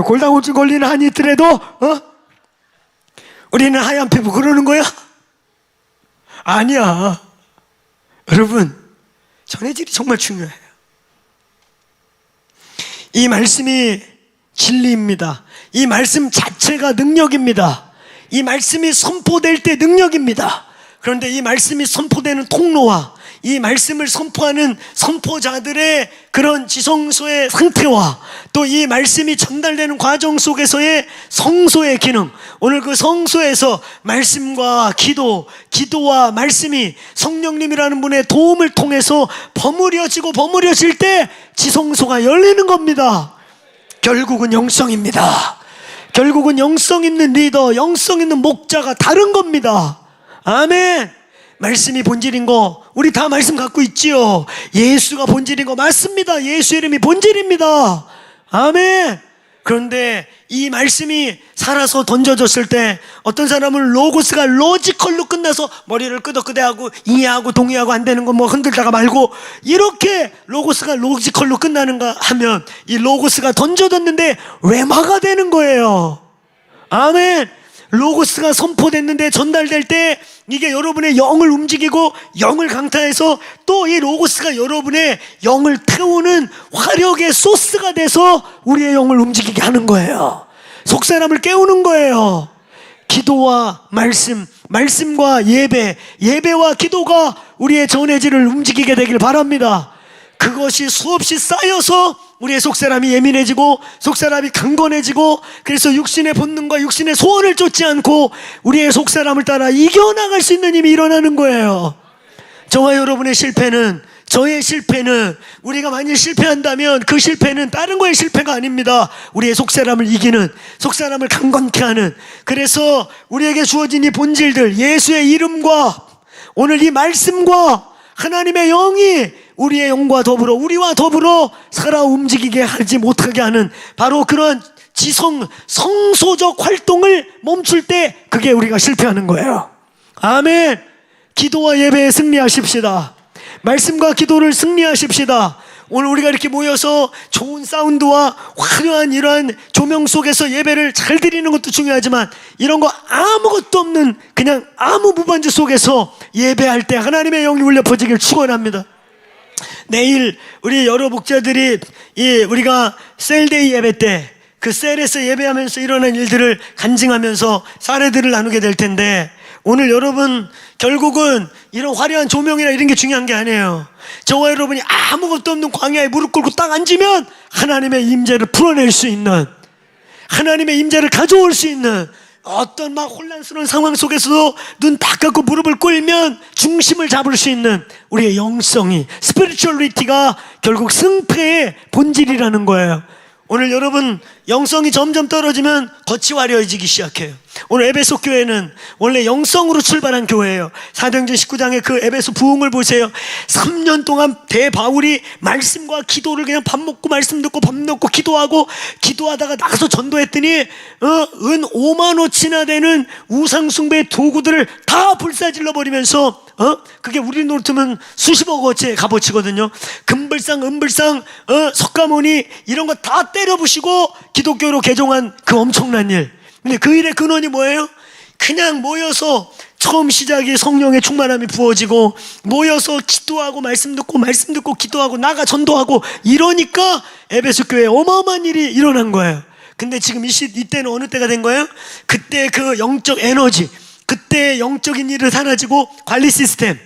골다공증 걸리는 한이 있더라도 우리는 하얀 피부 그러는 거야? 아니야. 여러분, 전해질이 정말 중요해요. 이 말씀이 진리입니다. 이 말씀 자체가 능력입니다. 이 말씀이 선포될 때 능력입니다. 그런데 이 말씀이 선포되는 통로와 이 말씀을 선포하는 선포자들의 그런 지성소의 상태와 또 이 말씀이 전달되는 과정 속에서의 성소의 기능, 오늘 그 성소에서 말씀과 기도와 말씀이 성령님이라는 분의 도움을 통해서 버무려질 때 지성소가 열리는 겁니다. 결국은 영성입니다. 결국은 영성 있는 리더, 영성 있는 목자가 다른 겁니다. 아멘. 말씀이 본질인 거 우리 다 말씀 갖고 있지요. 예수가 본질인 거 맞습니다. 예수 이름이 본질입니다. 아멘. 그런데 이 말씀이 살아서 던져졌을 때 어떤 사람은 로고스가 로지컬로 끝나서 머리를 끄덕끄덕하고 이해하고 동의하고 안 되는 거 뭐 흔들다가 말고 이렇게 로고스가 로지컬로 끝나는가 하면 이 로고스가 던져졌는데 레마가 되는 거예요. 아멘. 로고스가 선포됐는데 전달될 때 이게 여러분의 영을 움직이고 영을 강타해서 또 이 로고스가 여러분의 영을 태우는 화력의 소스가 돼서 우리의 영을 움직이게 하는 거예요. 속사람을 깨우는 거예요. 기도와 말씀, 말씀과 예배와 기도가 우리의 전해질을 움직이게 되길 바랍니다. 그것이 수없이 쌓여서 우리의 속사람이 예민해지고 속사람이 강건해지고 그래서 육신의 본능과 육신의 소원을 쫓지 않고 우리의 속사람을 따라 이겨나갈 수 있는 힘이 일어나는 거예요. 저와 여러분의 실패는, 저의 실패는, 우리가 만일 실패한다면 그 실패는 다른 거의 실패가 아닙니다. 우리의 속사람을 이기는, 속사람을 강건케 하는, 그래서 우리에게 주어진 이 본질들, 예수의 이름과 오늘 이 말씀과 하나님의 영이 우리의 영과 더불어, 우리와 더불어 살아 움직이게 하지 못하게 하는 바로 그런 성소적 활동을 멈출 때 그게 우리가 실패하는 거예요. 아멘. 기도와 예배에 승리하십시다. 말씀과 기도를 승리하십시다. 오늘 우리가 이렇게 모여서 좋은 사운드와 화려한 이러한 조명 속에서 예배를 잘 드리는 것도 중요하지만 이런 거 아무것도 없는 그냥 아무 무반주 속에서 예배할 때 하나님의 영이 울려 퍼지길 축원합니다. 내일 우리 여러 목자들이 우리가 셀데이 예배 때 그 셀에서 예배하면서 일어난 일들을 간증하면서 사례들을 나누게 될 텐데 오늘 여러분 결국은 이런 화려한 조명이나 이런 게 중요한 게 아니에요. 저와 여러분이 아무것도 없는 광야에 무릎 꿇고 딱 앉으면 하나님의 임재를 풀어낼 수 있는, 하나님의 임재를 가져올 수 있는 어떤 막 혼란스러운 상황 속에서도 눈 딱 감고 무릎을 꿇으면 중심을 잡을 수 있는 우리의 영성이, 스피리추얼리티가 결국 승패의 본질이라는 거예요. 오늘 여러분 영성이 점점 떨어지면 겉이 화려해지기 시작해요. 오늘 에베소 교회는 원래 영성으로 출발한 교회예요. 사도행전 19장의 그 에베소 부흥을 보세요. 3년 동안 대바울이 말씀과 기도를 그냥 밥 먹고 말씀 듣고 밥 먹고 기도하다가 나가서 전도했더니 은 5만원치나 되는 우상숭배의 도구들을 다 불사질러 버리면서 그게 우리 노릇하면 수십억어치 값어치거든요. 금불상, 은불상, 석가모니 이런 거 다 때려부시고 기독교로 개종한 그 엄청난 일. 근데 그 일의 근원이 뭐예요? 그냥 모여서 처음 시작이 성령의 충만함이 부어지고 모여서 기도하고 말씀 듣고 기도하고 나가 전도하고 이러니까 에베소 교회에 어마어마한 일이 일어난 거예요. 근데 지금 이때는 어느 때가 된 거예요? 그때 그 영적 에너지, 그때 영적인 일을 사라지고 관리 시스템,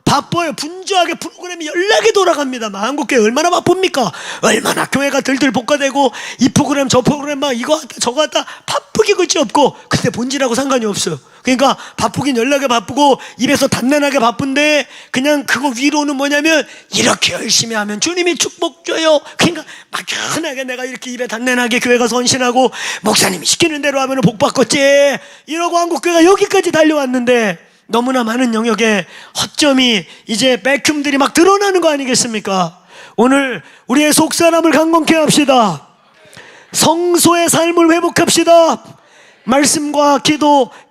바빠요. 분주하게 프로그램이 연락이 돌아갑니다. 한국교회 얼마나 바쁩니까? 얼마나 교회가 들들 볶아대고 이 프로그램 저 프로그램 막 이거 하다 저거 하다 바쁘기 그지 없고 그때 본질하고 상관이 없어요. 그러니까 바쁘긴 연락에 바쁘고 입에서 단단하게 바쁜데 그냥 그거 위로는 뭐냐면 이렇게 열심히 하면 주님이 축복 줘요. 그러니까 막연하게 내가 이렇게 입에 단단하게 교회 가서 헌신하고 목사님이 시키는 대로 하면 복 받겠지 이러고 한국교회가 여기까지 달려왔는데 너무나 많은 영역에 허점이 이제 맥힘들이 막 드러나는 거 아니겠습니까? 오늘 우리의 속사람을 강건케 합시다. 성소의 삶을 회복합시다. 말씀과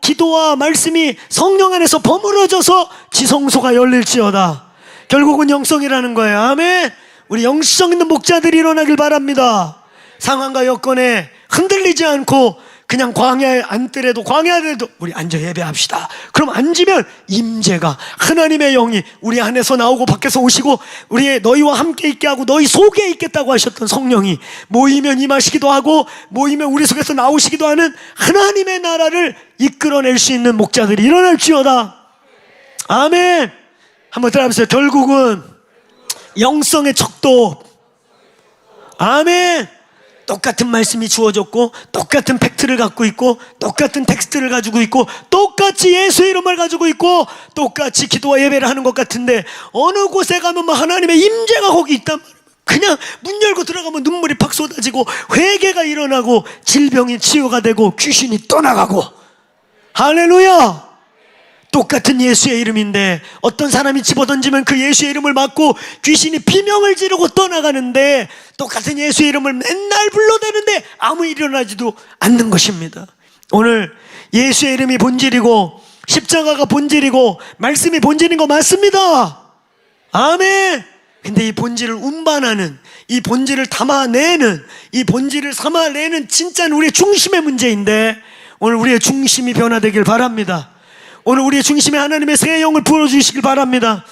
기도와 말씀이 성령 안에서 버무러져서 지성소가 열릴지어다. 결국은 영성이라는 거예요. 아멘. 우리 영성 있는 목자들이 일어나길 바랍니다. 상황과 여건에 흔들리지 않고 그냥 광야에 앉더라도 광야에도 우리 앉아 예배합시다. 그럼 앉으면 임재가 하나님의 영이 우리 안에서 나오고 밖에서 오시고 우리의 너희와 함께 있게 하고 너희 속에 있겠다고 하셨던 성령이 모이면 임하시기도 하고 모이면 우리 속에서 나오시기도 하는 하나님의 나라를 이끌어낼 수 있는 목자들이 일어날지어다. 아멘. 한번 따라해보세요. 결국은 영성의 척도. 아멘. 똑같은 말씀이 주어졌고 똑같은 팩트를 갖고 있고 똑같은 텍스트를 가지고 있고 똑같이 예수의 이름을 가지고 있고 똑같이 기도와 예배를 하는 것 같은데 어느 곳에 가면 뭐 하나님의 임재가 거기 있단 말이에요. 그냥 문 열고 들어가면 눈물이 팍 쏟아지고 회개가 일어나고 질병이 치유가 되고 귀신이 떠나가고. 할렐루야. 똑같은 예수의 이름인데 어떤 사람이 집어던지면 그 예수의 이름을 맞고 귀신이 비명을 지르고 떠나가는데 똑같은 예수의 이름을 맨날 불러대는데 아무 일이 일어나지도 않는 것입니다. 오늘 예수의 이름이 본질이고 십자가가 본질이고 말씀이 본질인 거 맞습니다. 아멘. 근데 이 본질을 운반하는, 이 본질을 담아내는, 이 본질을 삼아내는 진짜는 우리의 중심의 문제인데 오늘 우리의 중심이 변화되길 바랍니다. 오늘 우리의 중심에 하나님의 새 영을 부어주시길 바랍니다.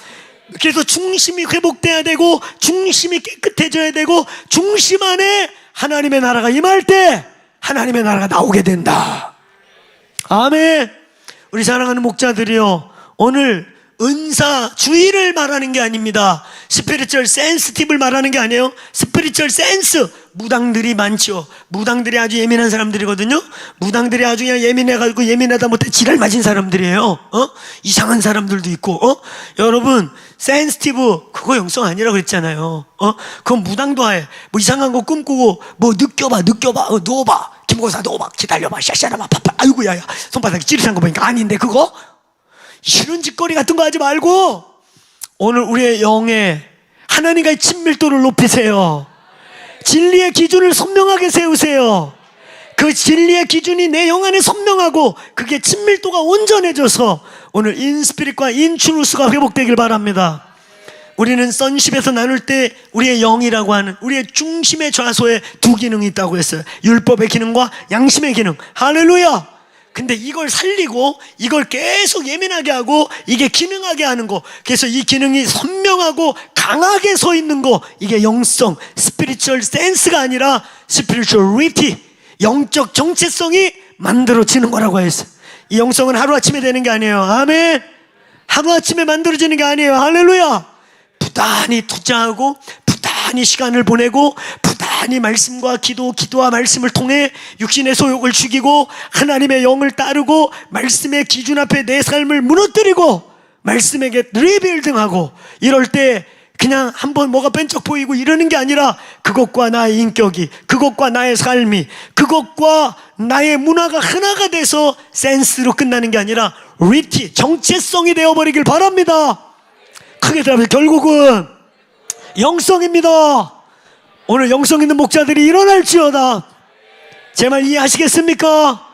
그래서 중심이 회복돼야 되고 중심이 깨끗해져야 되고 중심 안에 하나님의 나라가 임할 때 하나님의 나라가 나오게 된다. 아멘. 우리 사랑하는 목자들이요, 오늘 은사주의를 말하는 게 아닙니다. 스피리추얼 센시티브를 말하는 게 아니에요. 스피리추얼 센스. 무당들이 많죠. 무당들이 아주 예민한 사람들이거든요. 무당들이 아주 그냥 예민해가지고 예민하다 못해 지랄 맞은 사람들이에요. 이상한 사람들도 있고. 여러분, 센시티브 그거 영성 아니라고 그랬잖아요. 그건 무당도 해. 뭐 이상한 거 꿈꾸고 뭐 느껴봐 누워봐 김고사 누워봐 기다려봐 샤샤라봐 파파 아이고 야야 손바닥에 찌릿한 거 보니까 아닌데 그거 이런 짓거리 같은 거 하지 말고 오늘 우리의 영에 하나님과의 친밀도를 높이세요. 진리의 기준을 선명하게 세우세요. 그 진리의 기준이 내 영 안에 선명하고 그게 친밀도가 온전해져서 오늘 인스피릿과 인트루스가 회복되길 바랍니다. 우리는 선십에서 나눌 때 우리의 영이라고 하는 우리의 중심의 좌소에 두 기능이 있다고 했어요. 율법의 기능과 양심의 기능. 할렐루야. 근데 이걸 살리고 이걸 계속 예민하게 하고 이게 기능하게 하는 거, 그래서 이 기능이 선명하고 강하게 서 있는 거, 이게 영성, 스피리추얼 센스가 아니라 스피리추얼리티, 영적 정체성이 만들어지는 거라고 했어요. 이 영성은 하루아침에 되는 게 아니에요. 아멘. 하루아침에 만들어지는 게 아니에요. 할렐루야. 부단히 투자하고 부단히 시간을 보내고 부단히 말씀과 기도와 말씀을 통해 육신의 소욕을 죽이고 하나님의 영을 따르고 말씀의 기준 앞에 내 삶을 무너뜨리고 말씀에게 리빌딩하고 이럴 때 그냥 한번 뭐가 뺀쩍 보이고 이러는 게 아니라 그것과 나의 인격이, 그것과 나의 삶이, 그것과 나의 문화가 하나가 돼서 센스로 끝나는 게 아니라 리티, 정체성이 되어버리길 바랍니다. 크게 답해. 결국은 영성입니다. 오늘 영성 있는 목자들이 일어날지어다. 제 말 이해하시겠습니까?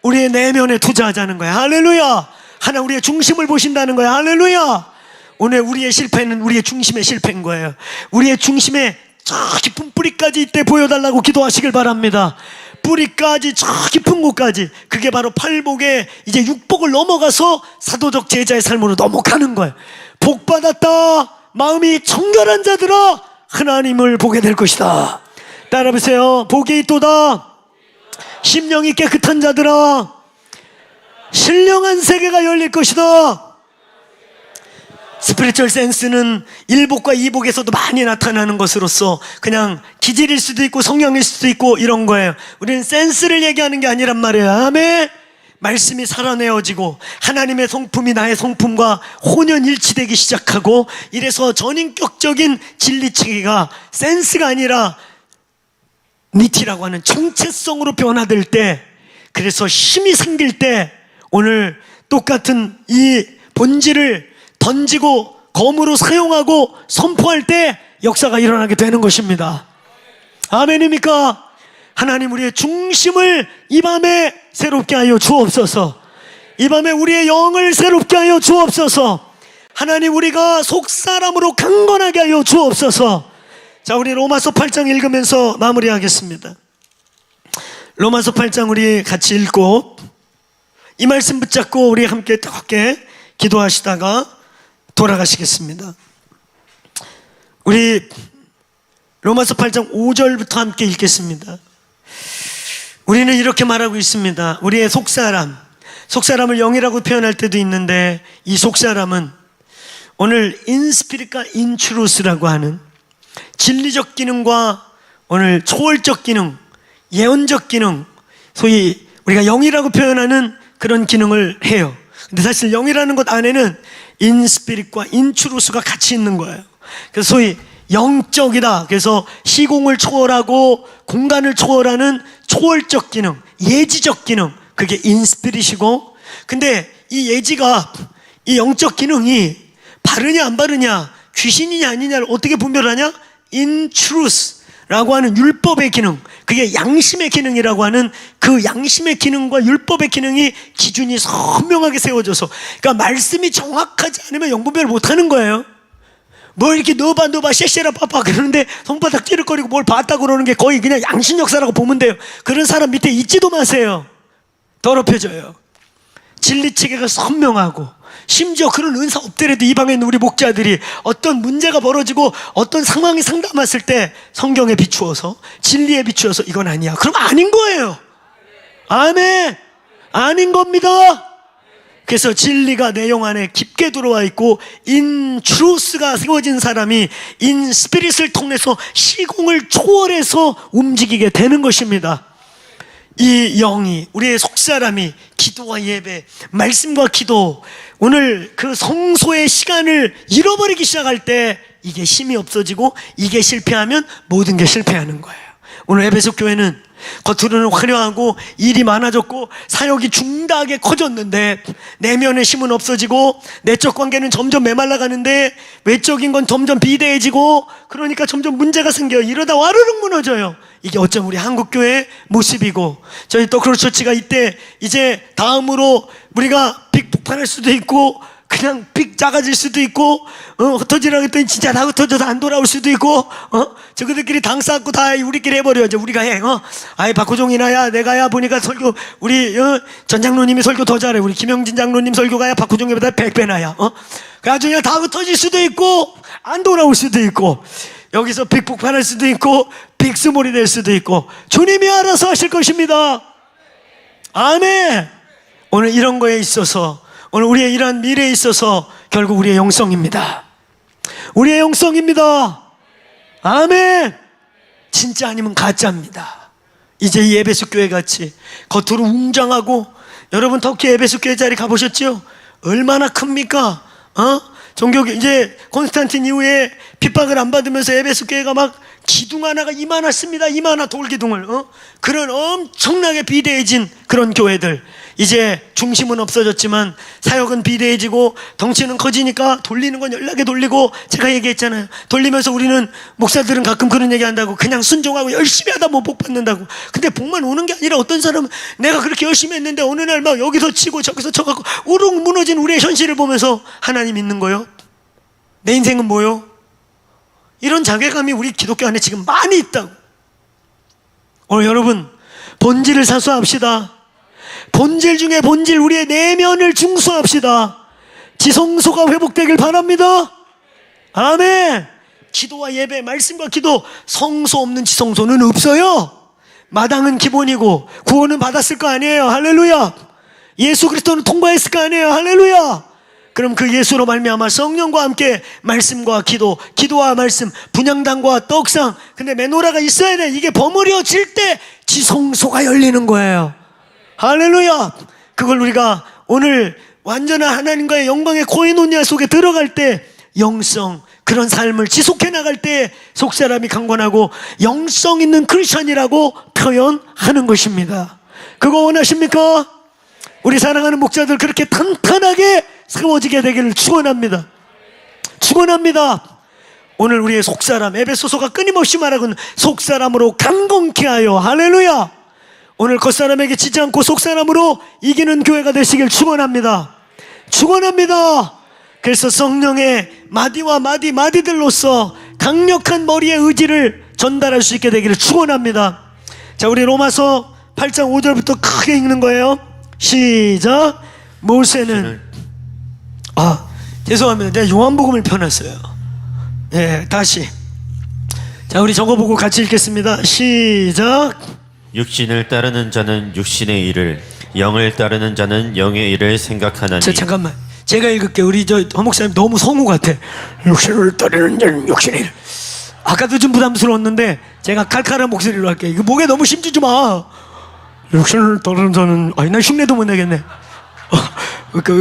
우리의 내면에 투자하자는 거야. 할렐루야. 하나 우리의 중심을 보신다는 거야. 할렐루야. 오늘 우리의 실패는 우리의 중심의 실패인 거예요. 우리의 중심에 저 깊은 뿌리까지 이때 보여달라고 기도하시길 바랍니다. 뿌리까지 저 깊은 곳까지. 그게 바로 팔복에 이제 육복을 넘어가서 사도적 제자의 삶으로 넘어가는 거예요. 복 받았다. 마음이 청결한 자들아 하나님을 보게 될 것이다. 따라해보세요. 복이 있도다. 심령이 깨끗한 자들아 신령한 세계가 열릴 것이다. 스피리추얼 센스는 일복과 이복에서도 많이 나타나는 것으로서 그냥 기질일 수도 있고 성향일 수도 있고 이런 거예요. 우리는 센스를 얘기하는 게 아니란 말이에요. 아멘. 말씀이 살아내어지고 하나님의 성품이 나의 성품과 혼연일치되기 시작하고 이래서 전인격적인 진리체계가 센스가 아니라 니티라고 하는 정체성으로 변화될 때, 그래서 힘이 생길 때 오늘 똑같은 이 본질을 던지고 검으로 사용하고 선포할 때 역사가 일어나게 되는 것입니다. 아멘입니까? 하나님 우리의 중심을 이 밤에 새롭게 하여 주옵소서. 이 밤에 우리의 영을 새롭게 하여 주옵소서. 하나님 우리가 속사람으로 강건하게 하여 주옵소서. 자, 우리 로마서 8장 읽으면서 마무리하겠습니다. 로마서 8장 우리 같이 읽고 이 말씀 붙잡고 우리 함께 뜨겁게 기도하시다가 돌아가시겠습니다. 우리 로마서 8장 5절부터 함께 읽겠습니다. 우리는 이렇게 말하고 있습니다. 우리의 속사람을 영이라고 표현할 때도 있는데 이 속사람은 오늘 인스피릿과 인트루스라고 하는 진리적 기능과 오늘 초월적 기능, 예언적 기능, 소위 우리가 영이라고 표현하는 그런 기능을 해요. 근데 사실 영이라는 것 안에는 인스피릿과 인트루스가 같이 있는 거예요. 그래서 소위 영적이다. 그래서 시공을 초월하고 공간을 초월하는 초월적 기능, 예지적 기능, 그게 인스피릿이고, 근데 이 예지가, 이 영적 기능이 바르냐 안 바르냐, 귀신이냐 아니냐를 어떻게 분별하냐? In truth라고 하는 율법의 기능, 그게 양심의 기능이라고 하는 그 양심의 기능과 율법의 기능이 기준이 선명하게 세워져서, 그러니까 말씀이 정확하지 않으면 영분별을 못하는 거예요. 뭘 이렇게 너봐 쎄쎄라 빠빠 그러는데 손바닥 찌르거리고 뭘 봤다고 그러는 게 거의 그냥 양심 역사라고 보면 돼요. 그런 사람 밑에 있지도 마세요. 더럽혀져요. 진리 체계가 선명하고, 심지어 그런 은사 없더라도 이 방에 있는 우리 목자들이 어떤 문제가 벌어지고 어떤 상황이 상담했을 때 성경에 비추어서, 진리에 비추어서 이건 아니야, 그럼 아닌 거예요. 아멘. 아닌 겁니다. 그래서 진리가 내 영 안에 깊게 들어와 있고 인 트루스가 세워진 사람이 인 스피릿을 통해서 시공을 초월해서 움직이게 되는 것입니다. 이 영이, 우리의 속사람이 기도와 예배, 말씀과 기도, 오늘 그 성소의 시간을 잃어버리기 시작할 때 이게 힘이 없어지고 이게 실패하면 모든 게 실패하는 거예요. 오늘 에베소 교회는 겉으로는 화려하고 일이 많아졌고 사역이 중대하게 커졌는데 내면의 힘은 없어지고 내적 관계는 점점 메말라가는데 외적인 건 점점 비대해지고, 그러니까 점점 문제가 생겨요. 이러다 와르륵 무너져요. 이게 어쩜 우리 한국교회의 모습이고, 저희 더크로스처치가 이때 이제 다음으로 우리가 빅폭발할 수도 있고 그냥 빅 작아질 수도 있고, 흩어지라고 했더니 진짜 다 흩어져서 안 돌아올 수도 있고, 저그들끼리 당 쌓고 다 우리끼리 해버려. 이제 우리가 해. 아이 박호종이나야 내가야 보니까 설교, 우리 전 장로님이 설교 더 잘해. 우리 김영진 장로님 설교가야 박호종이보다 100배 나야. 그래가지고 그냥 다 흩어질 수도 있고 안 돌아올 수도 있고, 여기서 빅폭발할 수도 있고 빅스몰이 될 수도 있고, 주님이 알아서 하실 것입니다. 아멘. 오늘 이런 거에 있어서, 오늘 우리의 이러한 미래에 있어서 결국 우리의 영성입니다. 우리의 영성입니다. 아멘. 진짜 아니면 가짜입니다. 이제 이 에베소 교회 같이 겉으로 웅장하고, 여러분 터키 에베소 교회 자리 가보셨죠? 얼마나 큽니까? 종교계 이제 콘스탄틴 이후에 핍박을 안 받으면서 에베소 교회가 막 기둥 하나가 이만했습니다. 이만한 돌기둥을, 그런 엄청나게 비대해진 그런 교회들, 이제 중심은 없어졌지만 사역은 비대해지고 덩치는 커지니까 돌리는 건 연락에 돌리고, 제가 얘기했잖아요. 돌리면서 우리는 목사들은 가끔 그런 얘기 한다고, 그냥 순종하고 열심히 하다 못 복 받는다고. 근데 복만 오는 게 아니라 어떤 사람은 내가 그렇게 열심히 했는데 어느 날 막 여기서 치고 저기서 쳐갖고 우르르 무너진 우리의 현실을 보면서 하나님 있는 거요? 내 인생은 뭐요? 이런 자괴감이 우리 기독교 안에 지금 많이 있다고. 오늘 여러분 본질을 사수합시다. 본질 중에 본질, 우리의 내면을 중수합시다. 지성소가 회복되길 바랍니다. 아멘. 기도와 예배, 말씀과 기도, 성소 없는 지성소는 없어요. 마당은 기본이고 구원은 받았을 거 아니에요. 할렐루야. 예수 그리스도는 통과했을 거 아니에요. 할렐루야. 그럼 그 예수로 말미암아 성령과 함께 말씀과 기도, 기도와 말씀, 분향단과 떡상, 근데 메노라가 있어야 돼. 이게 버무려질 때 지성소가 열리는 거예요. 할렐루야. 그걸 우리가 오늘 완전한 하나님과의 영광의 코이노니아 속에 들어갈 때, 영성, 그런 삶을 지속해 나갈 때 속사람이 강건하고 영성 있는 크리스천이라고 표현하는 것입니다. 그거 원하십니까? 우리 사랑하는 목자들 그렇게 탄탄하게 세워지게 되기를 축원합니다. 축원합니다. 오늘 우리의 속사람, 에베소서가 끊임없이 말하고는 속사람으로 강건케 하여, 할렐루야. 오늘 겉사람에게 지지 않고 속사람으로 이기는 교회가 되시길 축원합니다. 축원합니다. 그래서 성령의 마디와 마디들로서 강력한 머리의 의지를 전달할 수 있게 되기를 축원합니다. 자, 우리 로마서 8장 5절부터 크게 읽는 거예요. 시작. 모세는 죄송합니다. 내가 요한복음을 펴놨어요. 예, 다시. 자, 우리 저거 보고 같이 읽겠습니다. 시작. 육신을 따르는 자는 육신의 일을, 영을 따르는 자는 영의 일을 생각하나니. 잠깐만, 제가 읽을게요. 우리 저 허목사님 너무 성우 같아. 육신을 따르는 자는 육신의 일. 아까도 좀 부담스러웠는데 제가 칼칼한 목소리로 할게요. 이거 목에 너무 심주지 마. 육신을 따르는 자는, 나 흉내도 못 내겠네.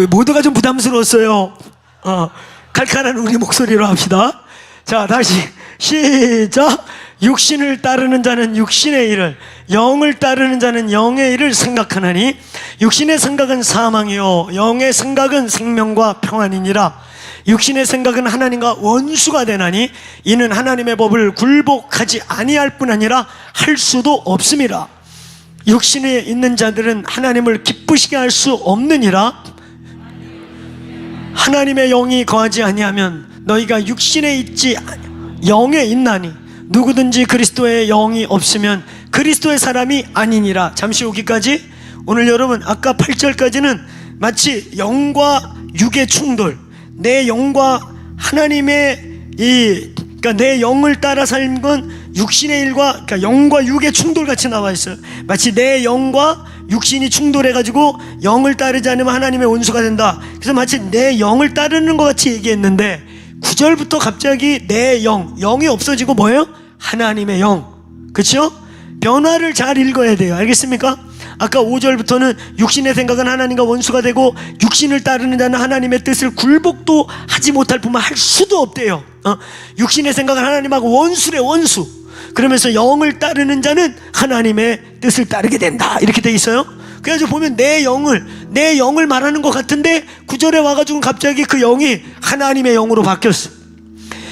모두가 좀 부담스러웠어요. 칼칼한 우리 목소리로 합시다. 자, 다시 시작. 육신을 따르는 자는 육신의 일을, 영을 따르는 자는 영의 일을 생각하나니 육신의 생각은 사망이요 영의 생각은 생명과 평안이니라. 육신의 생각은 하나님과 원수가 되나니 이는 하나님의 법을 굴복하지 아니할 뿐 아니라 할 수도 없음이라. 육신에 있는 자들은 하나님을 기쁘시게 할 수 없느니라. 하나님의 영이 거하지 아니하면 너희가 육신에 있지 영에 있나니 누구든지 그리스도의 영이 없으면 그리스도의 사람이 아니니라. 잠시 여기까지. 오늘 여러분 아까 8절까지는 마치 영과 육의 충돌, 내 영과 하나님의 그러니까 내 영을 따라 살는 건 육신의 일과, 그러니까 영과 육의 충돌 같이 나와 있어요. 마치 내 영과 육신이 충돌해가지고 영을 따르지 않으면 하나님의 원수가 된다. 그래서 마치 내 영을 따르는 것 같이 얘기했는데 9절부터 갑자기 내 영이 없어지고 뭐예요? 하나님의 영. 그렇죠? 변화를 잘 읽어야 돼요. 알겠습니까? 아까 5절부터는 육신의 생각은 하나님과 원수가 되고 육신을 따르는 자는 하나님의 뜻을 굴복도 하지 못할 뿐만 할 수도 없대요. 육신의 생각은 하나님하고 원수래, 원수. 그러면서 영을 따르는 자는 하나님의 뜻을 따르게 된다. 이렇게 돼 있어요. 그래서 보면 내 영을 말하는 것 같은데 9절에 와가지고 갑자기 그 영이 하나님의 영으로 바뀌었어.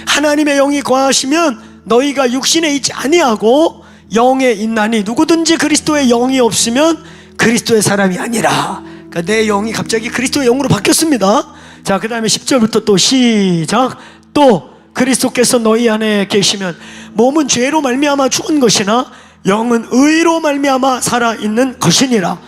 하나님의 영이 거하시면 너희가 육신에 있지 아니하고 영에 있나니 누구든지 그리스도의 영이 없으면 그리스도의 사람이 아니라. 그러니까 내 영이 갑자기 그리스도의 영으로 바뀌었습니다. 자, 그 다음에 10절부터 또 시작. 또 그리스도께서 너희 안에 계시면 몸은 죄로 말미암아 죽은 것이나 영은 의로 말미암아 살아있는 것이니라.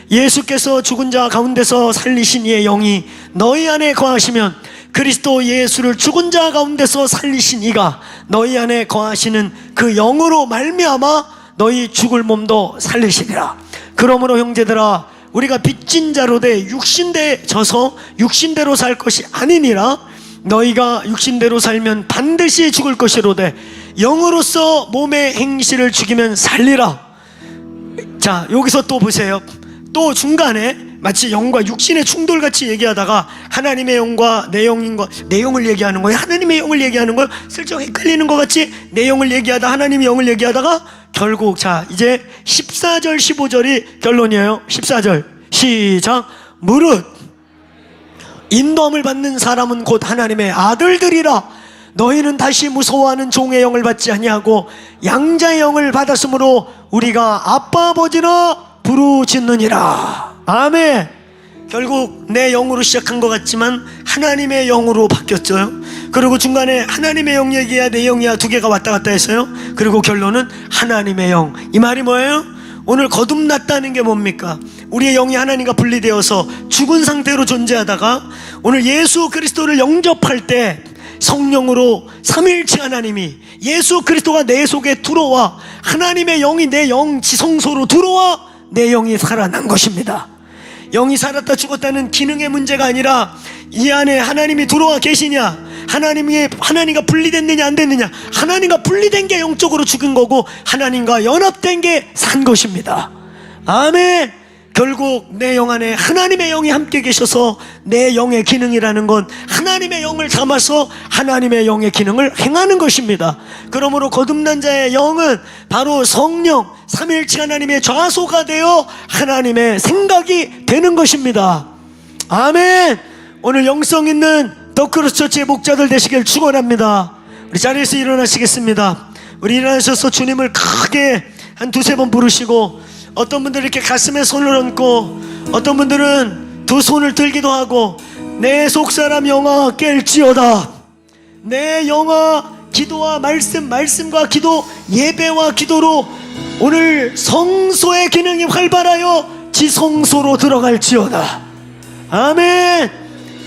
예수께서 죽은 자 가운데서 살리신 이의 영이 너희 안에 거하시면 그리스도 예수를 죽은 자 가운데서 살리신 이가 너희 안에 거하시는 그 영으로 말미암아 너희 죽을 몸도 살리시리라. 그러므로 형제들아, 우리가 빚진 자로 돼 육신대에 져서 육신대로 살 것이 아니니라. 너희가 육신대로 살면 반드시 죽을 것이로되 영으로서 몸의 행실을 죽이면 살리라. 자, 여기서 또 보세요. 또 중간에 마치 영과 육신의 충돌같이 얘기하다가 하나님의 영과 내 영을 얘기하는 거예요. 하나님의 영을 얘기하는 거예요. 슬쩍 헷갈리는 것 같이 내 영을 얘기하다 하나님의 영을 얘기하다가 결국 자 이제 14절 15절이 결론이에요. 14절 시작. 무릇 인도함을 받는 사람은 곧 하나님의 아들들이라. 너희는 다시 무서워하는 종의 영을 받지 아니하고 양자의 영을 받았으므로 우리가 아빠 아버지라 부르짖느니라. 아멘. 결국 내 영으로 시작한 것 같지만 하나님의 영으로 바뀌었죠. 그리고 중간에 하나님의 영 얘기야 내 영이야 두 개가 왔다 갔다 했어요. 그리고 결론은 하나님의 영. 이 말이 뭐예요? 오늘 거듭났다는 게 뭡니까? 우리의 영이 하나님과 분리되어서 죽은 상태로 존재하다가 오늘 예수 그리스도를 영접할 때 성령으로 삼위일체 하나님이 예수 그리스도가 내 속에 들어와 하나님의 영이 내 영 지성소로 들어와 내 영이 살아난 것입니다. 영이 살았다 죽었다는 기능의 문제가 아니라 이 안에 하나님이 들어와 계시냐, 하나님과 분리됐느냐 안 됐느냐. 하나님과 분리된 게 영적으로 죽은 거고 하나님과 연합된 게 산 것입니다. 아멘. 결국 내 영 안에 하나님의 영이 함께 계셔서 내 영의 기능이라는 건 하나님의 영을 담아서 하나님의 영의 기능을 행하는 것입니다. 그러므로 거듭난 자의 영은 바로 성령 삼위일체 하나님의 좌소가 되어 하나님의 생각이 되는 것입니다. 아멘. 오늘 영성 있는 더크로스 처치의 목자들 되시길 축원합니다. 우리 자리에서 일어나시겠습니다. 우리 일어나셔서 주님을 크게 한 두세 번 부르시고, 어떤 분들은 이렇게 가슴에 손을 얹고 어떤 분들은 두 손을 들기도 하고, 내 속사람 영아 깰지어다. 내 영아 기도와 말씀과 기도, 예배와 기도로 오늘 성소의 기능이 활발하여 지성소로 들어갈지어다. 아멘.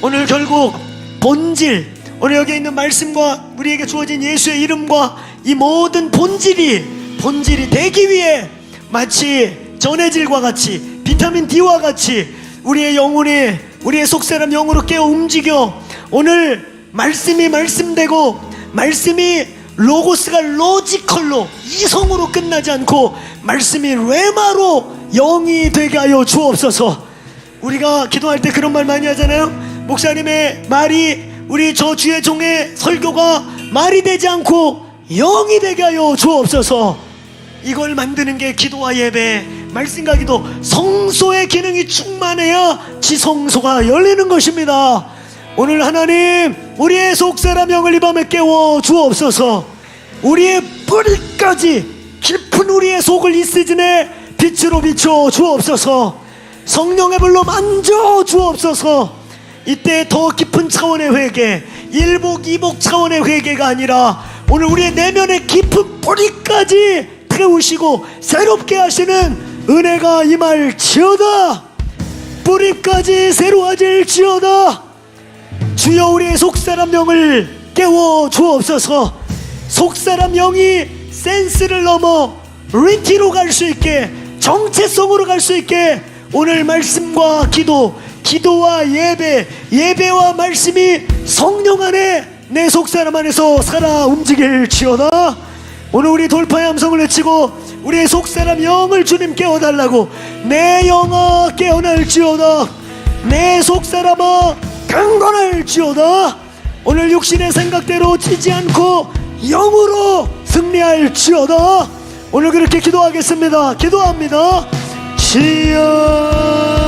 오늘 결국 본질, 오늘 여기 있는 말씀과 우리에게 주어진 예수의 이름과 이 모든 본질이 되기 위해 마치 전해질과 같이, 비타민 D와 같이 우리의 영혼이, 우리의 속사람 영으로 깨어 움직여 오늘 말씀이 말씀되고, 말씀이 로고스가 로지컬로 이성으로 끝나지 않고 말씀이 레마로 영이 되게 하여 주옵소서. 우리가 기도할 때 그런 말 많이 하잖아요. 목사님의 말이, 우리 저 주의 종의 설교가 말이 되지 않고 영이 되게 하여 주옵소서. 이걸 만드는 게 기도와 예배, 말씀과 기도, 성소의 기능이 충만해야 지성소가 열리는 것입니다. 오늘 하나님, 우리의 속사람 영을 이 밤에 깨워 주옵소서. 우리의 뿌리까지 깊은 우리의 속을 이 시즌에 빛으로 비춰 주옵소서. 성령의 불로 만져 주옵소서. 이때 더 깊은 차원의 회개, 일복 이복 차원의 회개가 아니라 오늘 우리의 내면의 깊은 뿌리까지 태우시고 새롭게 하시는 은혜가 임할지어다. 뿌리까지 새로워질지어다. 주여, 우리의 속사람 영을 깨워 주옵소서. 속사람 영이 센스를 넘어 리티로 갈 수 있게, 정체성으로 갈 수 있게 오늘 말씀과 기도, 기도와 예배, 예배와 말씀이 성령 안에, 내 속사람 안에서 살아 움직일지어다. 오늘 우리 돌파의 함성을 외치고 우리의 속사람 영을 주님 깨워달라고. 내 영아 깨어날지어다. 내 속사람아 강건할지어다. 오늘 육신의 생각대로 치지 않고 영으로 승리할지어다. 오늘 그렇게 기도하겠습니다. 기도합니다. 주여